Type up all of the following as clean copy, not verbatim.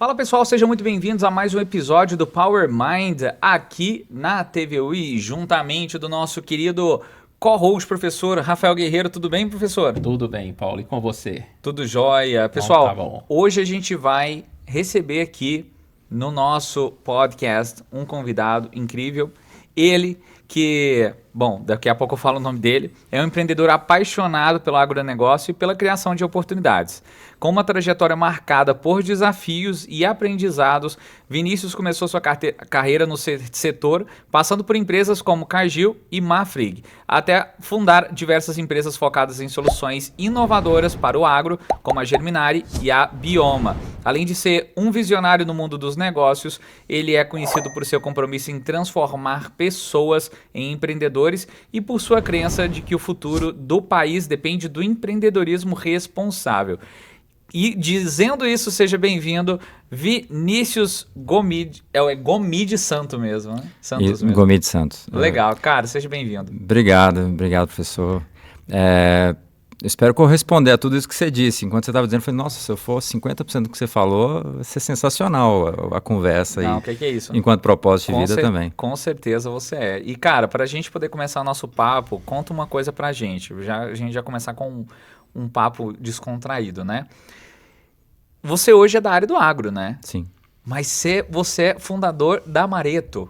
Fala pessoal, sejam muito bem-vindos a mais um episódio do Power Mind aqui na TVUI, juntamente do nosso querido co-host, professor Rafael Guerreiro. Tudo bem, professor? Tudo bem, Paulo. E com você? Tudo jóia. Pessoal, Tá bom. Hoje a gente vai receber aqui no nosso podcast um convidado incrível. Ele que, bom, daqui a pouco eu falo o nome dele, é um empreendedor apaixonado pelo agronegócio e pela criação de oportunidades. Com uma trajetória marcada por desafios e aprendizados, Vinícius começou sua carreira no setor, passando por empresas como Cargill e Marfrig, até fundar diversas empresas focadas em soluções inovadoras para o agro, como a Germinari e a Bioma. Além de ser um visionário no mundo dos negócios, ele é conhecido por seu compromisso em transformar pessoas em empreendedores e por sua crença de que o futuro do país depende do empreendedorismo responsável. E dizendo isso, seja bem-vindo, Vinícius Gomide. É Gomide Santo mesmo, né? Santos mesmo. Gomide Santos. Legal, cara, seja bem-vindo. Obrigado, professor. Espero corresponder a tudo isso que você disse. Enquanto você estava dizendo, eu falei, nossa, se eu for 50% do que você falou, vai ser sensacional a conversa. Não, o que é isso? Enquanto propósito de vida também. Com certeza você é. E, cara, para a gente poder começar o nosso papo, conta uma coisa pra gente. A gente já começar com um papo descontraído, né? Você hoje é da área do agro, né? Sim. Mas você é fundador da Amaretto.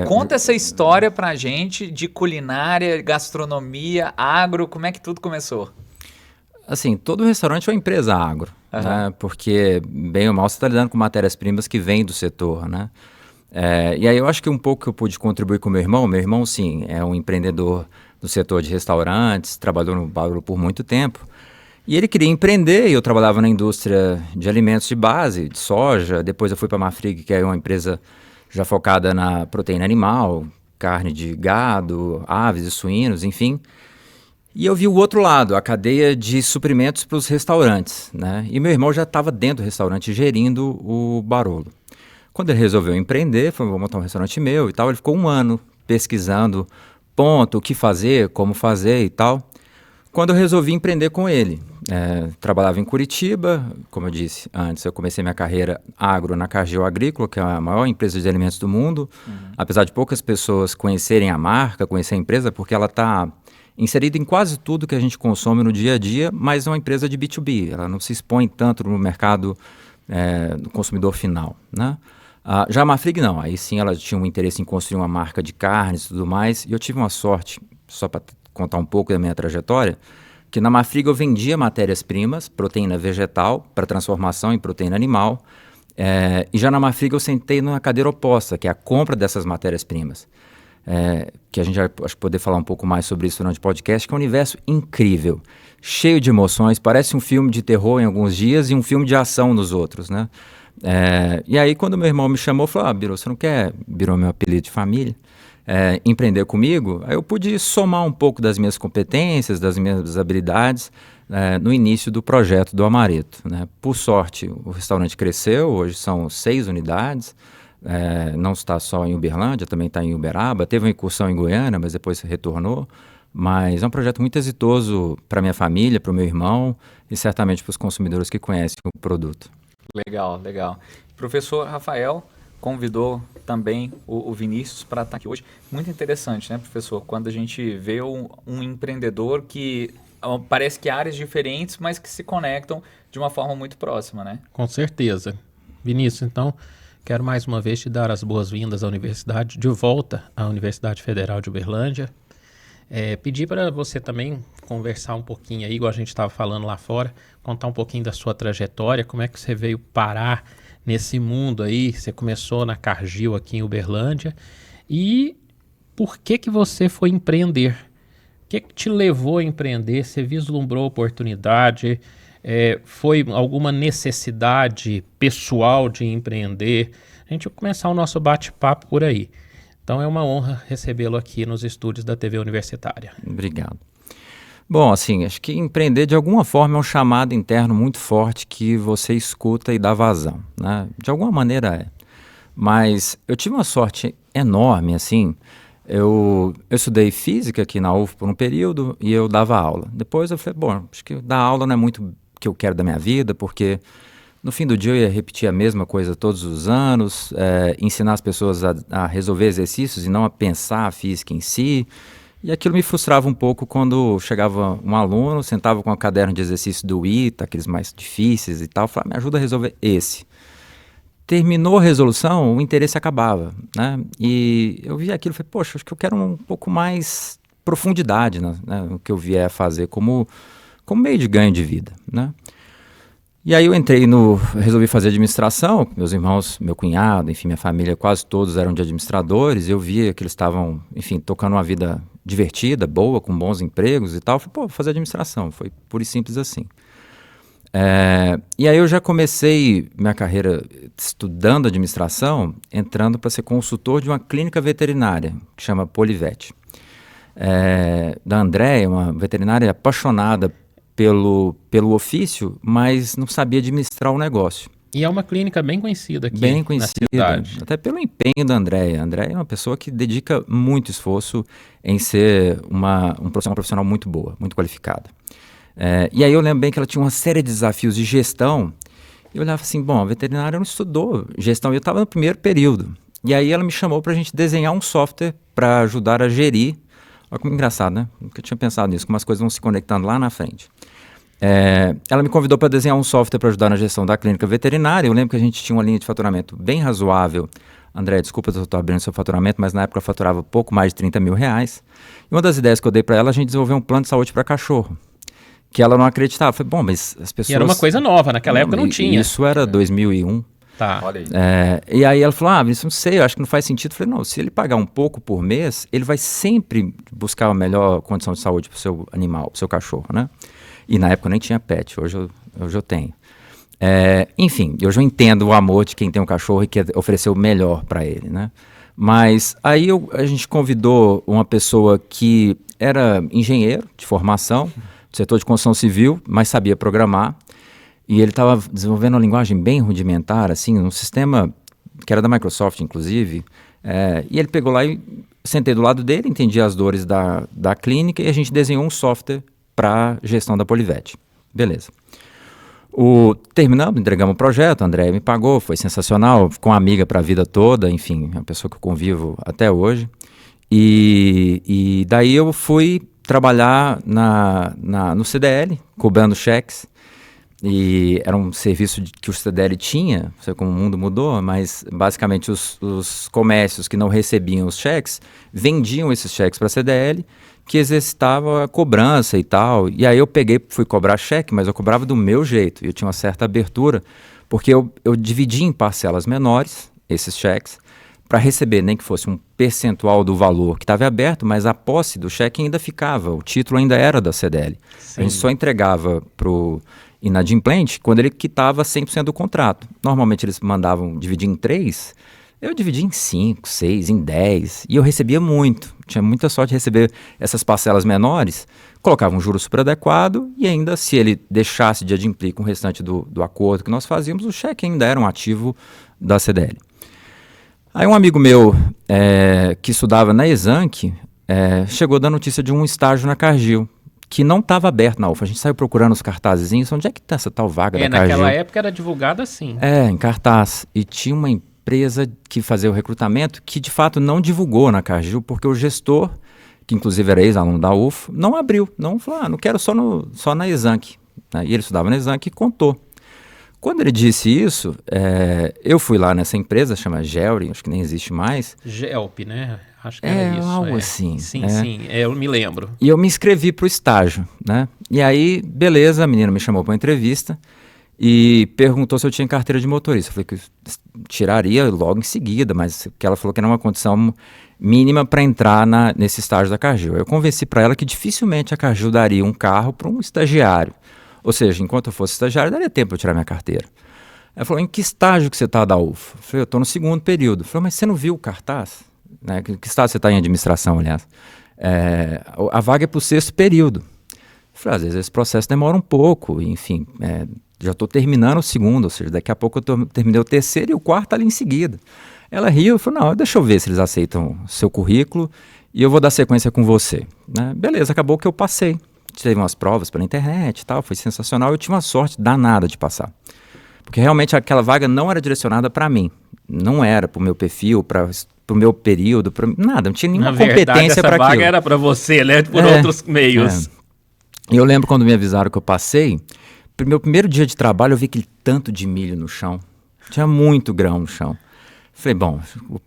Conta essa história pra gente de culinária, gastronomia, agro, como é que tudo começou? Assim, todo restaurante é uma empresa agro, né? Porque, bem ou mal, você está lidando com matérias-primas que vêm do setor, né? E aí eu acho que um pouco que eu pude contribuir com meu irmão, sim, é um empreendedor do setor de restaurantes, trabalhou no Bauru por muito tempo. E ele queria empreender, e eu trabalhava na indústria de alimentos de base, de soja. Depois eu fui para a Marfrig, que é uma empresa já focada na proteína animal, carne de gado, aves e suínos, enfim. E eu vi o outro lado, a cadeia de suprimentos para os restaurantes, né? E meu irmão já estava dentro do restaurante gerindo o Barolo. Quando ele resolveu empreender, falou, vou montar um restaurante meu e tal, ele ficou um ano pesquisando o que fazer, como fazer e tal. Quando eu resolvi empreender com ele, trabalhava em Curitiba, como eu disse antes, eu comecei minha carreira agro na Cargill Agrícola, que é a maior empresa de alimentos do mundo, apesar de poucas pessoas conhecerem a marca, conhecer a empresa, porque ela está inserida em quase tudo que a gente consome no dia a dia, mas é uma empresa de B2B, ela não se expõe tanto no mercado do consumidor final, né? Já a Marfrig não, aí sim ela tinha um interesse em construir uma marca de carnes e tudo mais, e eu tive uma sorte, só para contar um pouco da minha trajetória, que na Marfrig eu vendia matérias-primas, proteína vegetal, para transformação em proteína animal, e já na Marfrig eu sentei numa cadeira oposta, que é a compra dessas matérias-primas, que a gente vai acho, poder falar um pouco mais sobre isso durante o podcast, que é um universo incrível, cheio de emoções, parece um filme de terror em alguns dias e um filme de ação nos outros, né? E aí quando meu irmão me chamou, falou, Biro, você não quer, virou meu apelido de família, empreender comigo? Aí eu pude somar um pouco das minhas competências, das minhas habilidades no início do projeto do Amaretto, né? Por sorte, o restaurante cresceu, hoje são 6 unidades, não está só em Uberlândia, também está em Uberaba, teve uma incursão em Goiânia, mas depois retornou, mas é um projeto muito exitoso para minha família, para o meu irmão e certamente para os consumidores que conhecem o produto. Legal, legal. Professor Rafael convidou também o Vinícius para estar aqui hoje. Muito interessante, né, professor? Quando a gente vê um empreendedor que parece que áreas diferentes, mas que se conectam de uma forma muito próxima, né? Com certeza. Vinícius, então, quero mais uma vez te dar as boas-vindas à universidade, de volta à Universidade Federal de Uberlândia. Pedir para você também conversar um pouquinho aí, igual a gente estava falando lá fora, contar um pouquinho da sua trajetória, como é que você veio parar nesse mundo aí, você começou na Cargill aqui em Uberlândia, e por que você foi empreender? O que te levou a empreender? Você vislumbrou oportunidade? Foi alguma necessidade pessoal de empreender? A gente vai começar o nosso bate-papo por aí. Então é uma honra recebê-lo aqui nos estúdios da TV Universitária. Obrigado. Bom, assim, acho que empreender de alguma forma é um chamado interno muito forte que você escuta e dá vazão, né? De alguma maneira é. Mas eu tive uma sorte enorme, assim. Eu estudei física aqui na UF por um período e eu dava aula. Depois eu falei, bom, acho que dar aula não é muito o que eu quero da minha vida, porque No fim do dia eu ia repetir a mesma coisa todos os anos, ensinar as pessoas a resolver exercícios e não a pensar a física em si. E aquilo me frustrava um pouco quando chegava um aluno, sentava com um caderno de exercício do ITA, aqueles mais difíceis e tal, falava, me ajuda a resolver esse. Terminou a resolução, o interesse acabava, né? E eu vi aquilo e falei, poxa, acho que eu quero um pouco mais profundidade, né, no que eu vier a fazer como meio de ganho de vida, né? E aí eu resolvi fazer administração, meus irmãos, meu cunhado, enfim, minha família, quase todos eram de administradores, eu via que eles estavam, enfim, tocando uma vida divertida, boa, com bons empregos e tal, eu falei, pô, vou fazer administração, foi pura e simples assim. E aí eu já comecei minha carreira estudando administração, entrando para ser consultor de uma clínica veterinária, que chama Polivet. Da Andréia, uma veterinária apaixonada pelo ofício, mas não sabia administrar o negócio. E é uma clínica bem conhecida aqui bem conhecida, na cidade. Até pelo empenho da Andréia. A Andréia é uma pessoa que dedica muito esforço em ser uma profissional muito boa, muito qualificada. E aí eu lembro bem que ela tinha uma série de desafios de gestão. E eu olhava assim, bom, a veterinária não estudou gestão. E eu estava no primeiro período. E aí ela me chamou para a gente desenhar um software para ajudar a gerir. Olha como engraçado, né? Nunca tinha pensado nisso, como as coisas vão se conectando lá na frente. Ela me convidou para desenhar um software para ajudar na gestão da clínica veterinária. Eu lembro que a gente tinha uma linha de faturamento bem razoável. André, desculpa se eu estou abrindo seu faturamento, mas na época eu faturava pouco mais de 30 mil reais. E uma das ideias que eu dei para ela, a gente desenvolveu um plano de saúde para cachorro. Que ela não acreditava. Eu falei, bom, mas as pessoas... E era uma coisa nova, naquela época não tinha. Isso era 2001. Tá. Olha aí. E aí ela falou, isso não sei, eu acho que não faz sentido. Eu falei, não, se ele pagar um pouco por mês, ele vai sempre buscar a melhor condição de saúde para o seu animal, para o seu cachorro, né? E na época eu nem tinha pet, hoje eu tenho. Enfim, eu já entendo o amor de quem tem um cachorro e quer oferecer o melhor para ele, né? Mas aí a gente convidou uma pessoa que era engenheiro de formação, do setor de construção civil, mas sabia programar. E ele estava desenvolvendo uma linguagem bem rudimentar, assim, um sistema que era da Microsoft, inclusive. E ele pegou lá e sentei do lado dele, entendi as dores da clínica e a gente desenhou um software para gestão da Polivet. Beleza. Terminamos, entregamos o projeto, a Andréia me pagou, foi sensacional, ficou uma amiga para a vida toda, enfim, uma pessoa que eu convivo até hoje. E daí eu fui trabalhar no CDL, cobrando cheques, e era um serviço que o CDL tinha, não sei como o mundo mudou, mas basicamente os comércios que não recebiam os cheques, vendiam esses cheques para a CDL, que exercitava a cobrança e tal. E aí eu fui cobrar cheque, mas eu cobrava do meu jeito. E eu tinha uma certa abertura, porque eu dividia em parcelas menores esses cheques, para receber nem que fosse um percentual do valor que estava aberto, mas a posse do cheque ainda ficava, o título ainda era da CDL. Sim. A gente só entregava para o inadimplente quando ele quitava 100% do contrato. Normalmente eles mandavam dividir em 3, eu dividia em 5, 6, em 10, e eu recebia muito. Tinha muita sorte de receber essas parcelas menores, colocava um juro super adequado e ainda, se ele deixasse de adimplir com o restante do acordo que nós fazíamos, o cheque ainda era um ativo da CDL. Aí um amigo meu, que estudava na Exanc, chegou da notícia de um estágio na Cargill, que não estava aberto na UFA. A gente saiu procurando os cartazezinhos, onde é que está essa tal vaga da Cargill? Naquela época era divulgada assim. Em cartaz. E tinha uma empresa que fazia o recrutamento que de fato não divulgou na Cargill, porque o gestor, que inclusive era ex-aluno da UFA, não abriu. Não falou, não quero só na Exanc. E ele estudava na Exanc e contou. Quando ele disse isso, eu fui lá nessa empresa, chama Gelri, acho que nem existe mais. Gelp, né? Acho que era isso. Algo assim. Sim, eu me lembro. E eu me inscrevi para o estágio, né? E aí, beleza, a menina me chamou para uma entrevista e perguntou se eu tinha carteira de motorista. Eu falei que eu tiraria logo em seguida, mas que ela falou que era uma condição mínima para entrar nesse estágio da Cargill. Eu convenci para ela que dificilmente a Cargill daria um carro para um estagiário. Ou seja, enquanto eu fosse estagiário, daria tempo para eu tirar minha carteira. Ela falou, em que estágio que você está da UFA? Eu falei, eu estou no segundo período. Eu falei, mas você não viu o cartaz? Né? Que estágio você está em administração, aliás? A vaga é para o sexto período. Eu falei, às vezes esse processo demora um pouco, enfim, já estou terminando o segundo, ou seja, daqui a pouco eu terminei o terceiro e o quarto ali em seguida. Ela riu e falou, não, deixa eu ver se eles aceitam seu currículo e eu vou dar sequência com você. Né? Beleza, acabou que eu passei. Teve umas provas pela internet e tal, foi sensacional. Eu tinha uma sorte danada de passar. Porque realmente aquela vaga não era direcionada para mim. Não era para o meu perfil, para o meu período, para nada. Não tinha nenhuma competência para aquilo. Essa vaga era para você, né? Por outros meios. E eu lembro quando me avisaram que eu passei, meu primeiro dia de trabalho eu vi aquele tanto de milho no chão. Tinha muito grão no chão. Falei, bom, vou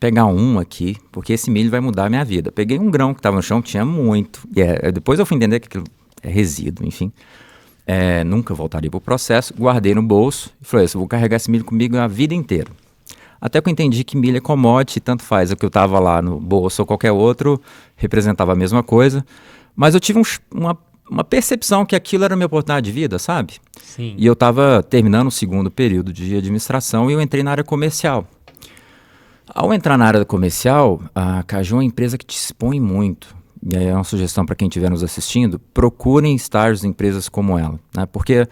pegar um aqui, porque esse milho vai mudar a minha vida. Peguei um grão que estava no chão, tinha muito. E depois eu fui entender que aquilo é resíduo, enfim. Nunca voltaria para o processo. Guardei no bolso e falei, eu vou carregar esse milho comigo a vida inteira. Até que eu entendi que milho é commodity, tanto faz o que eu estava lá no bolso ou qualquer outro, representava a mesma coisa. Mas eu tive uma percepção que aquilo era a minha oportunidade de vida, sabe? Sim. E eu estava terminando o segundo período de administração e eu entrei na área comercial. Ao entrar na área comercial, a Caju é uma empresa que te expõe muito. E aí é uma sugestão para quem estiver nos assistindo, procurem estágios em empresas como ela, né? Porque é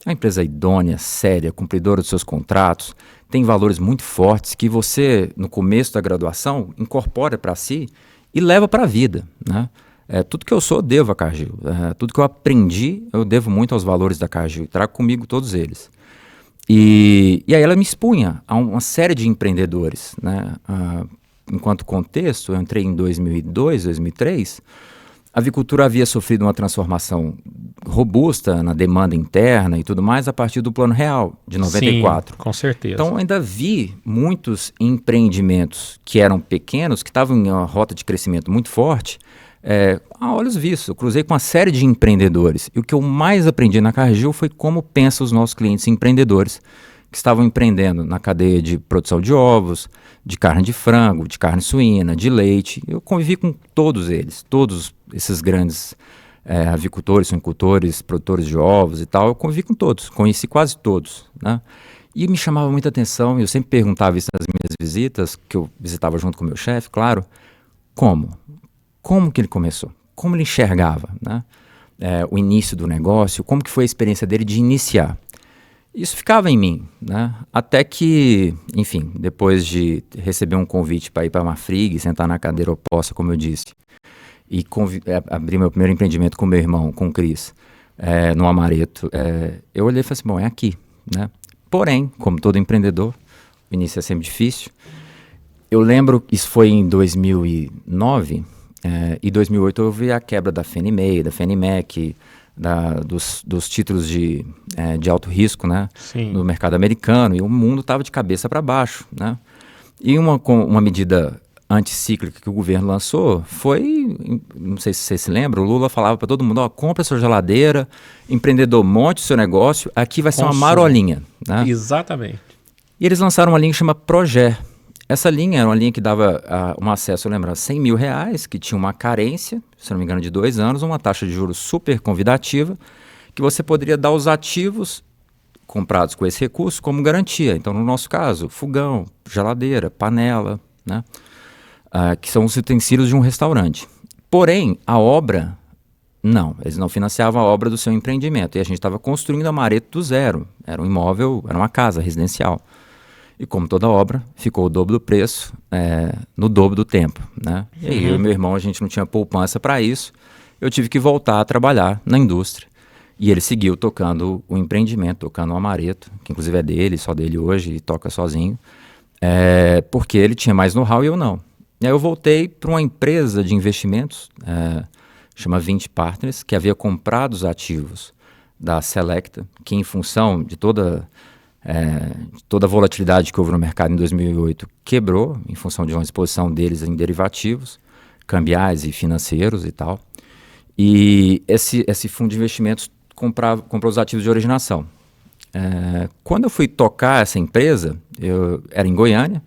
uma empresa idônea, séria, cumpridora dos seus contratos, tem valores muito fortes que você, no começo da graduação, incorpora para si e leva para a vida, né? Tudo que eu sou, eu devo a Cargill. Tudo que eu aprendi, eu devo muito aos valores da Cargill. Trago comigo todos eles. E aí ela me expunha a uma série de empreendedores, né? Enquanto contexto, eu entrei em 2002, 2003, a avicultura havia sofrido uma transformação robusta na demanda interna e tudo mais a partir do Plano Real, de 94. Sim, com certeza. Então, ainda vi muitos empreendimentos que eram pequenos, que estavam em uma rota de crescimento muito forte, a olhos vistos. Eu cruzei com uma série de empreendedores. E o que eu mais aprendi na Cargill foi como pensam os nossos clientes empreendedores que estavam empreendendo na cadeia de produção de ovos, de carne de frango, de carne suína, de leite. Eu convivi com todos eles, todos esses grandes avicultores, suinicultores, produtores de ovos e tal. Eu convivi com todos, conheci quase todos, né? E me chamava muita atenção, eu sempre perguntava isso nas minhas visitas, que eu visitava junto com o meu chefe, claro, como que ele começou? Como ele enxergava, né? O início do negócio, como que foi a experiência dele de iniciar? Isso ficava em mim, né? Até que, enfim, depois de receber um convite para ir para a Marfrig, sentar na cadeira oposta, como eu disse, e abrir meu primeiro empreendimento com meu irmão, com o Cris, no Amaretto, eu olhei e falei assim, bom, é aqui, né? Porém, como todo empreendedor, o início é sempre difícil. Eu lembro, isso foi em 2009, em 2008 eu vi a quebra da Fannie Mae, da Fannie Mac, dos títulos de alto risco, né? Sim. No mercado americano, e o mundo estava de cabeça para baixo, né? E uma medida anticíclica que o governo lançou foi, não sei se você se lembra, o Lula falava para todo mundo, compra sua geladeira, empreendedor, monte o seu negócio, aqui vai ser uma marolinha, né? Exatamente. E eles lançaram uma linha que chama Progé. Essa linha era uma linha que dava um acesso, eu lembro, a R$100 mil, que tinha uma carência, se não me engano, de 2 anos, uma taxa de juros super convidativa, que você poderia dar os ativos comprados com esse recurso como garantia. Então, no nosso caso, fogão, geladeira, panela, né? Que são os utensílios de um restaurante. Porém, a obra, não, eles não financiavam a obra do seu empreendimento. E a gente estava construindo a Amaretto do zero. Era um imóvel, era uma casa residencial. E como toda obra, ficou o dobro do preço, no dobro do tempo, né? E aí, eu e meu irmão, a gente não tinha poupança para isso. Eu tive que voltar a trabalhar na indústria. E ele seguiu tocando o empreendimento, tocando o Amaretto, que inclusive é dele, só dele hoje, e toca sozinho, porque ele tinha mais know-how e eu não. E aí eu voltei para uma empresa de investimentos, chama 20 Partners, que havia comprado os ativos da Selecta, que em função de toda a volatilidade que houve no mercado em 2008, quebrou, em função de uma exposição deles em derivativos, cambiais e financeiros e tal. E esse fundo de investimentos comprou os ativos de originação. Quando eu fui tocar essa empresa, eu era em Goiânia,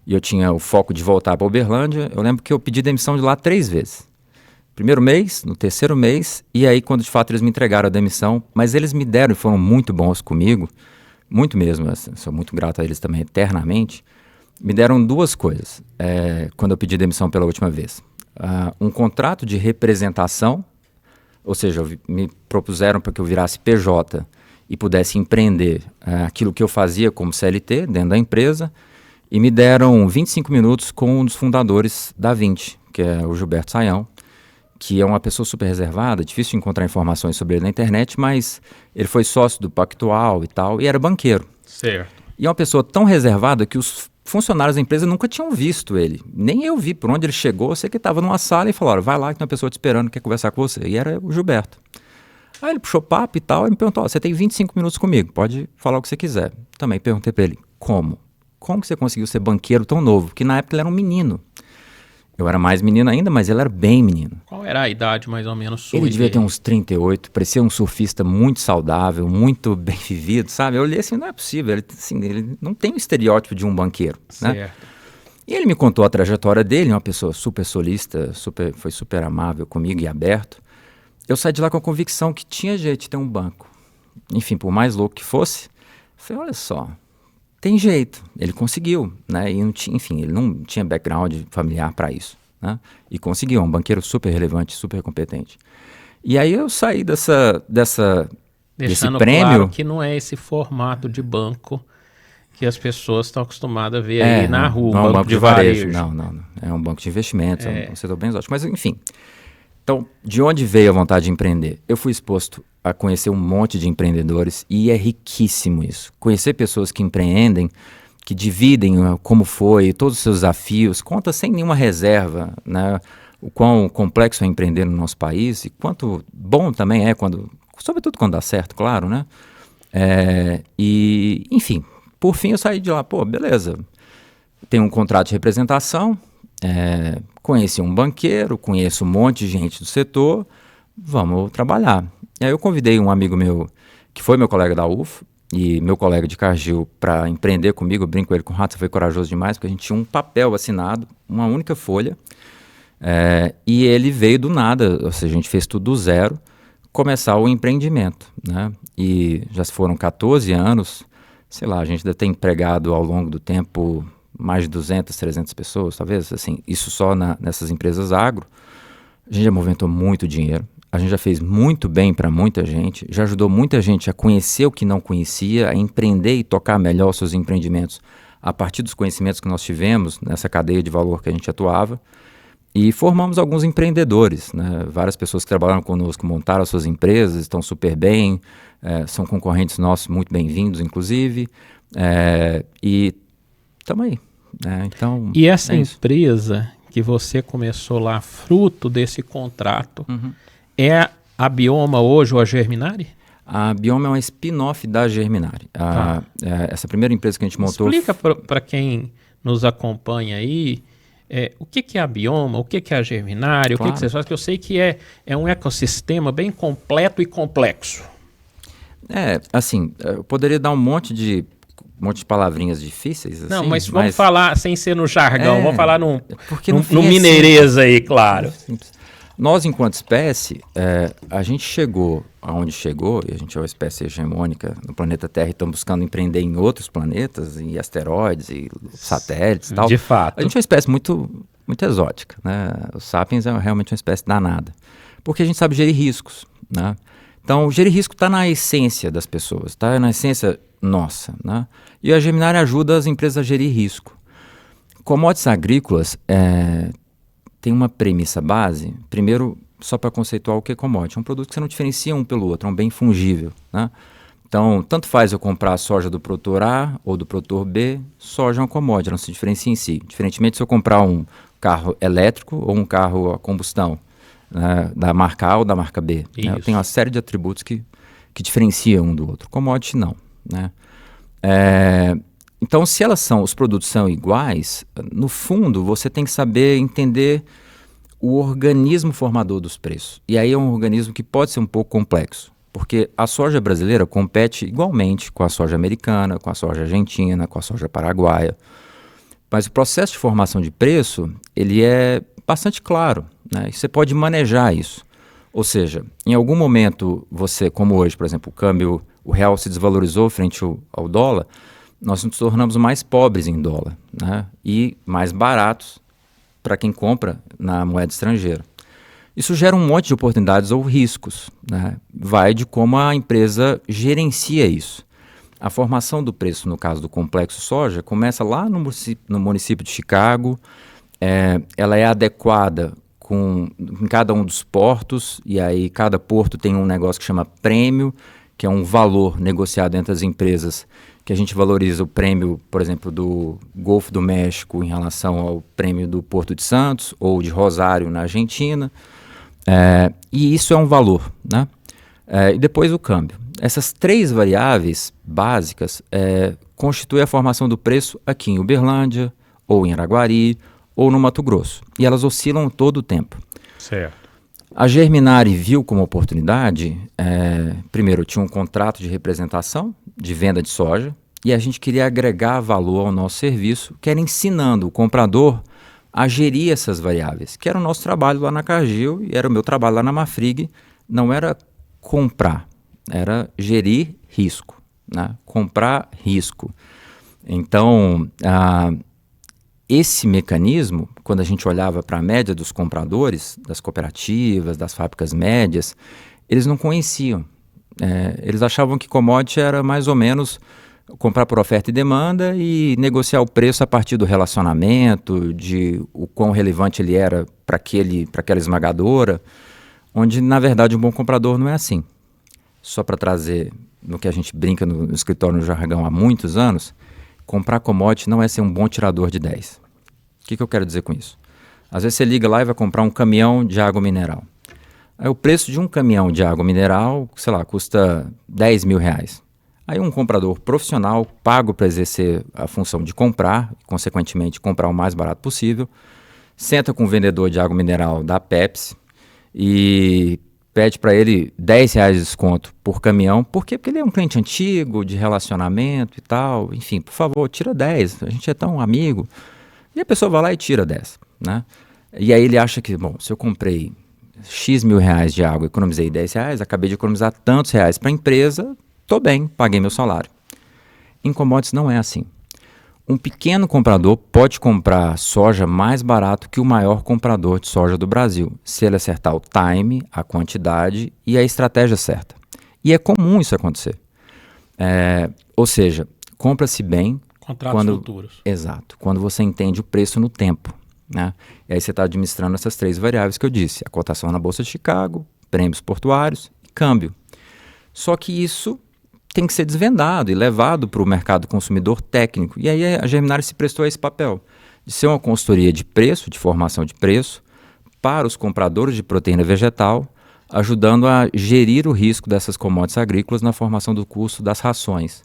e eu tinha o foco de voltar para Uberlândia. Eu lembro que eu pedi demissão de lá 3 vezes. Primeiro mês, no terceiro mês, e aí quando de fato eles me entregaram a demissão, mas eles me deram e foram muito bons comigo, muito mesmo, assim, sou muito grato a eles também eternamente, me deram 2 coisas quando eu pedi demissão pela última vez. Um contrato de representação, ou seja, me propuseram para que eu virasse PJ e pudesse empreender aquilo que eu fazia como CLT dentro da empresa, e me deram 25 minutos com um dos fundadores da 20, que é o Gilberto Sayão, que é uma pessoa super reservada, difícil de encontrar informações sobre ele na internet, mas ele foi sócio do Pactual e tal, e era banqueiro. Certo. E é uma pessoa tão reservada que os funcionários da empresa nunca tinham visto ele. Nem eu vi por onde ele chegou. Eu sei que ele estava numa sala e falou, vai lá que tem uma pessoa te esperando, quer conversar com você. E era o Gilberto. Aí ele puxou papo e tal, e me perguntou, você tem 25 minutos comigo, pode falar o que você quiser. Também perguntei para ele, como? Como que você conseguiu ser banqueiro tão novo? Porque na época ele era um menino. Eu era mais menino ainda, mas ele era bem menino. Qual era a idade mais ou menos sua? Ele devia ter uns 38, parecia um surfista muito saudável, muito bem vivido, sabe? Eu olhei assim, não é possível, ele não tem o estereótipo de um banqueiro, né? Certo. E ele me contou a trajetória dele, uma pessoa super solista, foi super amável comigo e aberto. Eu saí de lá com a convicção que tinha jeito de ter um banco. Enfim, por mais louco que fosse, eu falei, olha só, tem jeito, ele conseguiu, né? E não tinha, enfim, ele não tinha background familiar para isso, né? E conseguiu, um banqueiro super relevante, super competente. E aí eu saí desse Deixando prêmio... claro que não é esse formato de banco que as pessoas estão acostumadas a ver aí na rua, não, um banco de varejo. Não. É um banco de investimentos, é um setor bem exótico. Mas, enfim, então, de onde veio a vontade de empreender? Eu fui exposto a conhecer um monte de empreendedores e é riquíssimo isso. Conhecer pessoas que empreendem, que dividem como foi, todos os seus desafios, conta sem nenhuma reserva, né? O quão complexo é empreender no nosso país e quanto bom também é, sobretudo quando dá certo, claro, né? E, enfim, por fim eu saí de lá, beleza, tenho um contrato de representação, conheci um banqueiro, conheço um monte de gente do setor, vamos trabalhar. E aí eu convidei um amigo meu, que foi meu colega da UF, e meu colega de Cargill, para empreender comigo. Eu brinco com ele, com o Rato, foi corajoso demais, porque a gente tinha um papel assinado, uma única folha, e ele veio do nada, ou seja, a gente fez tudo do zero, começar o empreendimento, né? E já se foram 14 anos, sei lá, a gente deve ter empregado ao longo do tempo mais de 200, 300 pessoas, talvez, assim, isso só nessas empresas agro. A gente já movimentou muito dinheiro, a gente já fez muito bem para muita gente, já ajudou muita gente a conhecer o que não conhecia, a empreender e tocar melhor os seus empreendimentos a partir dos conhecimentos que nós tivemos nessa cadeia de valor que a gente atuava. E formamos alguns empreendedores, né? Várias pessoas que trabalharam conosco montaram as suas empresas, estão super bem, são concorrentes nossos muito bem-vindos, inclusive, e estamos aí. Então, e essa empresa que você começou lá, fruto desse contrato, é a Bioma hoje ou a Germinari? A Bioma é uma spin-off da Germinari. Essa primeira empresa que a gente montou... Explica para quem nos acompanha aí, o que é a Bioma, o que é a Germinari, claro. O que vocês fazem, que eu sei que é um ecossistema bem completo e complexo. Assim, eu poderia dar um monte de palavrinhas difíceis. Não, assim, mas vamos falar sem ser no jargão, vamos falar no fim mineirês aí, claro. Nós, enquanto espécie, a gente chegou aonde chegou, e a gente é uma espécie hegemônica no planeta Terra e estamos buscando empreender em outros planetas, em asteroides e satélites e tal. De fato. A gente é uma espécie muito, muito exótica, né? Os sapiens é realmente uma espécie danada, porque a gente sabe gerir riscos, né? Então, gerir risco está na essência das pessoas, está na essência nossa, né? E a Germinari ajuda as empresas a gerir risco. Commodities agrícolas tem uma premissa base. Primeiro, só para conceituar o que é commodity, é um produto que você não diferencia um pelo outro, é um bem fungível, né? Então, tanto faz eu comprar a soja do produtor A ou do produtor B, soja é uma commodity, ela não se diferencia em si. Diferentemente se eu comprar um carro elétrico ou um carro a combustão, né, da marca A ou da marca B. Né? Eu tenho uma série de atributos que diferenciam um do outro. Commodity não, né? Então, se os produtos são iguais, no fundo, você tem que saber entender o organismo formador dos preços. E aí é um organismo que pode ser um pouco complexo, porque a soja brasileira compete igualmente com a soja americana, com a soja argentina, com a soja paraguaia. Mas o processo de formação de preço, ele é bastante claro, né? E você pode manejar isso. Ou seja, em algum momento você, como hoje, por exemplo, o real se desvalorizou frente ao dólar, nós nos tornamos mais pobres em dólar, né? E mais baratos para quem compra na moeda estrangeira. Isso gera um monte de oportunidades ou riscos, né? Vai de como a empresa gerencia isso. A formação do preço, no caso do complexo soja, começa lá no município de Chicago, ela é adequada em cada um dos portos, e aí cada porto tem um negócio que chama prêmio, que é um valor negociado entre as empresas, que a gente valoriza o prêmio, por exemplo, do Golfo do México em relação ao prêmio do Porto de Santos, ou de Rosário, na Argentina. E isso é um valor, né? E depois o câmbio. Essas 3 variáveis básicas constituem a formação do preço aqui em Uberlândia, ou em Araguari, ou no Mato Grosso. E elas oscilam todo o tempo. Certo. A Germinari viu como oportunidade, primeiro, tinha um contrato de representação de venda de soja, e a gente queria agregar valor ao nosso serviço, que era ensinando o comprador a gerir essas variáveis, que era o nosso trabalho lá na Cargill e era o meu trabalho lá na Marfrig. Não era comprar, era gerir risco, né? Comprar risco. Então, esse mecanismo, quando a gente olhava para a média dos compradores, das cooperativas, das fábricas médias, eles não conheciam. Eles achavam que commodity era mais ou menos comprar por oferta e demanda e negociar o preço a partir do relacionamento, de o quão relevante ele era para aquela esmagadora, onde, na verdade, um bom comprador não é assim. Só para trazer no que a gente brinca no escritório, no jargão, há muitos anos, comprar commodity não é ser um bom tirador de 10. O que eu quero dizer com isso? Às vezes você liga lá e vai comprar um caminhão de água mineral. Aí o preço de um caminhão de água mineral, sei lá, custa R$10.000. Aí um comprador profissional, pago para exercer a função de comprar, e consequentemente comprar o mais barato possível, senta com o vendedor de água mineral da Pepsi e pede para ele R$10 de desconto por caminhão. Por quê? Porque ele é um cliente antigo, de relacionamento e tal. Enfim, por favor, tira 10, a gente é tão amigo. E a pessoa vai lá e tira 10, né? E aí ele acha que, bom, se eu comprei X mil reais de água, economizei R$10, acabei de economizar tantos reais para a empresa, estou bem, paguei meu salário. Em commodities não é assim. Um pequeno comprador pode comprar soja mais barato que o maior comprador de soja do Brasil, se ele acertar o time, a quantidade e a estratégia certa. E é comum isso acontecer. Ou seja, compra-se bem Contratos futuros. Exato, quando você entende o preço no tempo, né? E aí você está administrando essas 3 variáveis que eu disse: a cotação na Bolsa de Chicago, prêmios portuários e câmbio. Só que isso tem que ser desvendado e levado para o mercado consumidor técnico. E aí a Germinari se prestou a esse papel, de ser uma consultoria de preço, de formação de preço, para os compradores de proteína vegetal, ajudando a gerir o risco dessas commodities agrícolas na formação do custo das rações.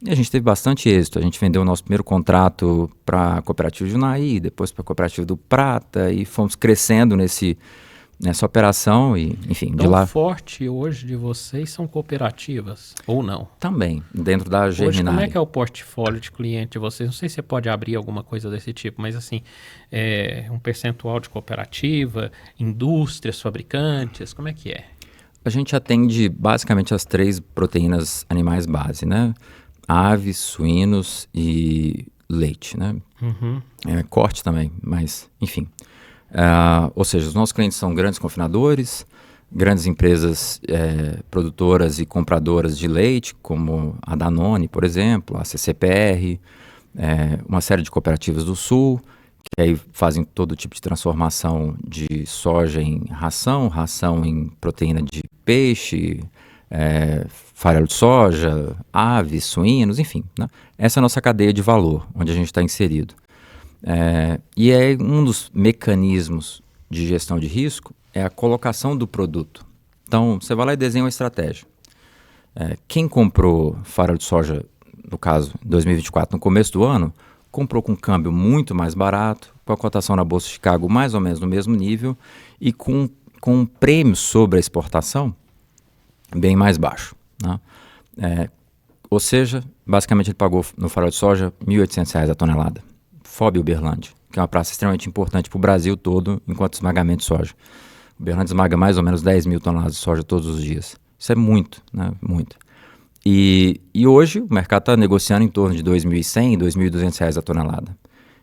E a gente teve bastante êxito. A gente vendeu o nosso primeiro contrato para a cooperativa de Junaí, depois para a cooperativa do Prata, e fomos crescendo nessa operação e, enfim, de lá... Tão forte hoje de vocês são cooperativas, ou não? Também, dentro da Germinari. Hoje, como é que é o portfólio de cliente de vocês? Não sei se você pode abrir alguma coisa desse tipo, mas assim, um percentual de cooperativa, indústrias, fabricantes, como é que é? A gente atende basicamente as 3 proteínas animais base, né? Aves, suínos e leite, né? Uhum. Corte também, mas, enfim... ou seja, os nossos clientes são grandes confinadores, grandes empresas produtoras e compradoras de leite, como a Danone, por exemplo, a CCPR, uma série de cooperativas do Sul, que aí fazem todo tipo de transformação de soja em ração em proteína de peixe, farelo de soja, aves, suínos, enfim, né? Essa é a nossa cadeia de valor, onde a gente está inserido. E um dos mecanismos de gestão de risco é a colocação do produto. Então, você vai lá e desenha uma estratégia. Quem comprou farelo de soja, no caso, em 2024, no começo do ano, comprou com um câmbio muito mais barato, com a cotação na Bolsa de Chicago mais ou menos no mesmo nível e com um prêmio sobre a exportação bem mais baixo, né? Ou seja, basicamente ele pagou no farelo de soja R$1.800 a tonelada. FOB Uberlândia, que é uma praça extremamente importante para o Brasil todo, enquanto esmagamento de soja. Uberlândia esmaga mais ou menos 10 mil toneladas de soja todos os dias. Isso é muito, né? Muito. E hoje o mercado está negociando em torno de R$2.100, R$2.200 a tonelada.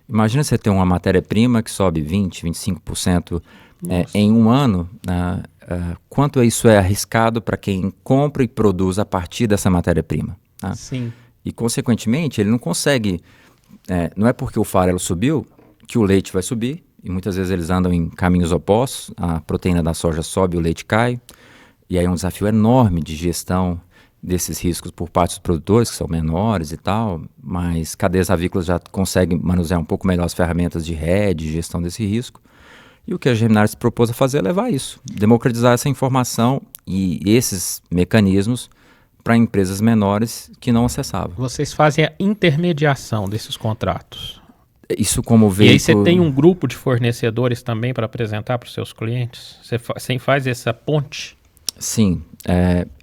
Imagina você ter uma matéria-prima que sobe 20%, 25% em um ano. Quanto isso é arriscado para quem compra e produz a partir dessa matéria-prima? Né? Sim. E, consequentemente, ele não consegue... não é porque o farelo subiu que o leite vai subir e muitas vezes eles andam em caminhos opostos, a proteína da soja sobe, o leite cai, e aí é um desafio enorme de gestão desses riscos por parte dos produtores, que são menores e tal, mas cadeias avícolas já conseguem manusear um pouco melhor as ferramentas de rede, de gestão desse risco. E o que a Germinar se propôs a fazer é levar isso, democratizar essa informação e esses mecanismos para empresas menores que não acessavam. Vocês fazem a intermediação desses contratos. Isso como veículo... E aí você tem um grupo de fornecedores também para apresentar para os seus clientes? Você faz essa ponte? Sim,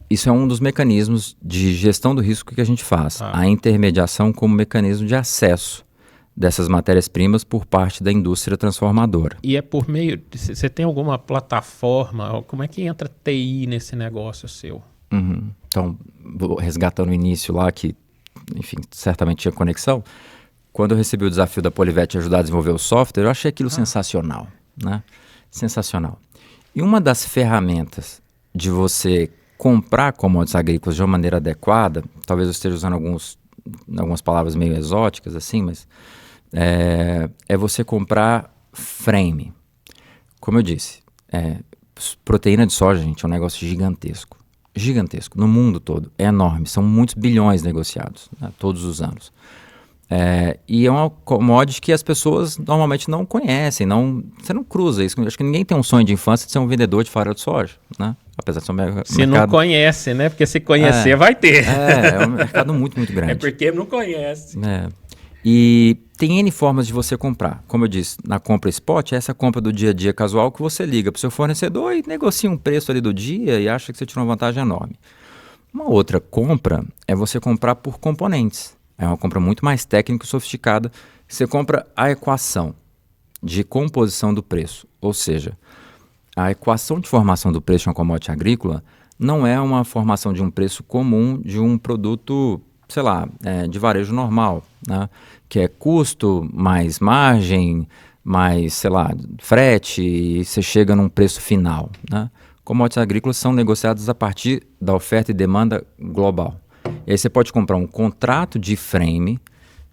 isso é um dos mecanismos de gestão do risco que a gente faz. A intermediação como mecanismo de acesso dessas matérias-primas por parte da indústria transformadora. E é por meio... Você tem alguma plataforma? Como é que entra TI nesse negócio seu? Uhum. Então, resgatando o início lá, que, enfim, certamente tinha conexão, quando eu recebi o desafio da Polivet ajudar a desenvolver o software, eu achei aquilo sensacional, né? Sensacional. E uma das ferramentas de você comprar commodities agrícolas de uma maneira adequada, talvez eu esteja usando algumas palavras meio exóticas assim, mas é você comprar frame. Como eu disse, proteína de soja, gente, é um negócio gigantesco. Gigantesco, no mundo todo, é enorme, são muitos bilhões negociados, né, todos os anos. E é uma commodity que as pessoas normalmente não conhecem, você não cruza isso. Acho que ninguém tem um sonho de infância de ser um vendedor de farelo de soja, né? Apesar de ser um mercado... Se não conhece, né? Porque se conhecer, vai ter. É um mercado muito, muito grande. É porque não conhece. E tem N formas de você comprar. Como eu disse, na compra spot, é essa compra do dia a dia casual que você liga para o seu fornecedor e negocia um preço ali do dia e acha que você tirou uma vantagem enorme. Uma outra compra é você comprar por componentes. É uma compra muito mais técnica e sofisticada. Você compra a equação de composição do preço. Ou seja, a equação de formação do preço de uma commodity agrícola não é uma formação de um preço comum de um produto, sei lá, de varejo normal, né? Que é custo mais margem, mais, sei lá, frete, e você chega num preço final, né? Commodities agrícolas são negociadas a partir da oferta e demanda global. E aí você pode comprar um contrato de frame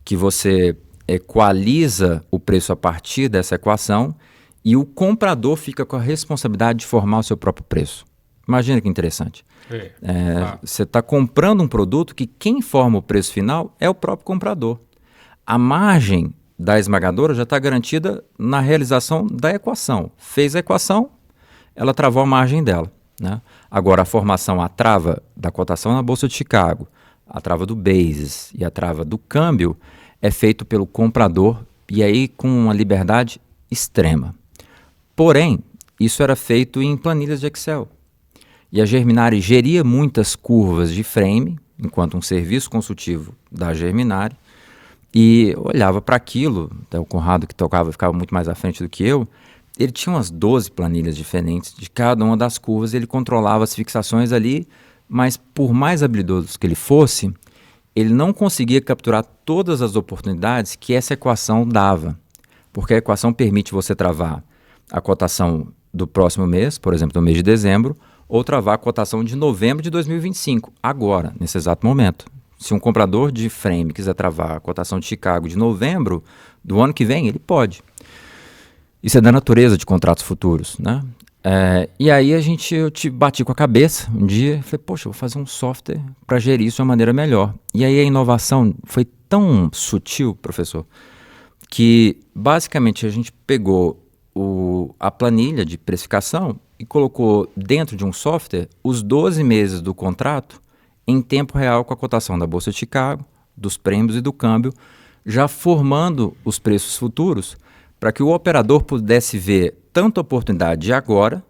que você equaliza o preço a partir dessa equação e o comprador fica com a responsabilidade de formar o seu próprio preço. Imagina que interessante. Você está comprando um produto que quem forma o preço final é o próprio comprador. A margem da esmagadora já está garantida na realização da equação. Fez a equação, ela travou a margem dela, né? Agora, a formação, a trava da cotação na Bolsa de Chicago, a trava do basis e a trava do câmbio é feito pelo comprador e aí com uma liberdade extrema. Porém, isso era feito em planilhas de Excel. E a Germinari geria muitas curvas de frame, enquanto um serviço consultivo da Germinari, e olhava para aquilo, até o Conrado que ficava muito mais à frente do que eu, ele tinha umas 12 planilhas diferentes de cada uma das curvas, ele controlava as fixações ali, mas por mais habilidoso que ele fosse, ele não conseguia capturar todas as oportunidades que essa equação dava, porque a equação permite você travar a cotação do próximo mês, por exemplo, do mês de dezembro, ou travar a cotação de novembro de 2025, agora, nesse exato momento. Se um comprador de frame quiser travar a cotação de Chicago de novembro do ano que vem, ele pode. Isso é da natureza de contratos futuros, né? E aí eu te bati com a cabeça um dia e falei, poxa, eu vou fazer um software para gerir isso de uma maneira melhor. E aí a inovação foi tão sutil, professor, que basicamente a gente pegou a planilha de precificação e colocou dentro de um software os 12 meses do contrato em tempo real com a cotação da Bolsa de Chicago, dos prêmios e do câmbio, já formando os preços futuros para que o operador pudesse ver tanto a oportunidade de agora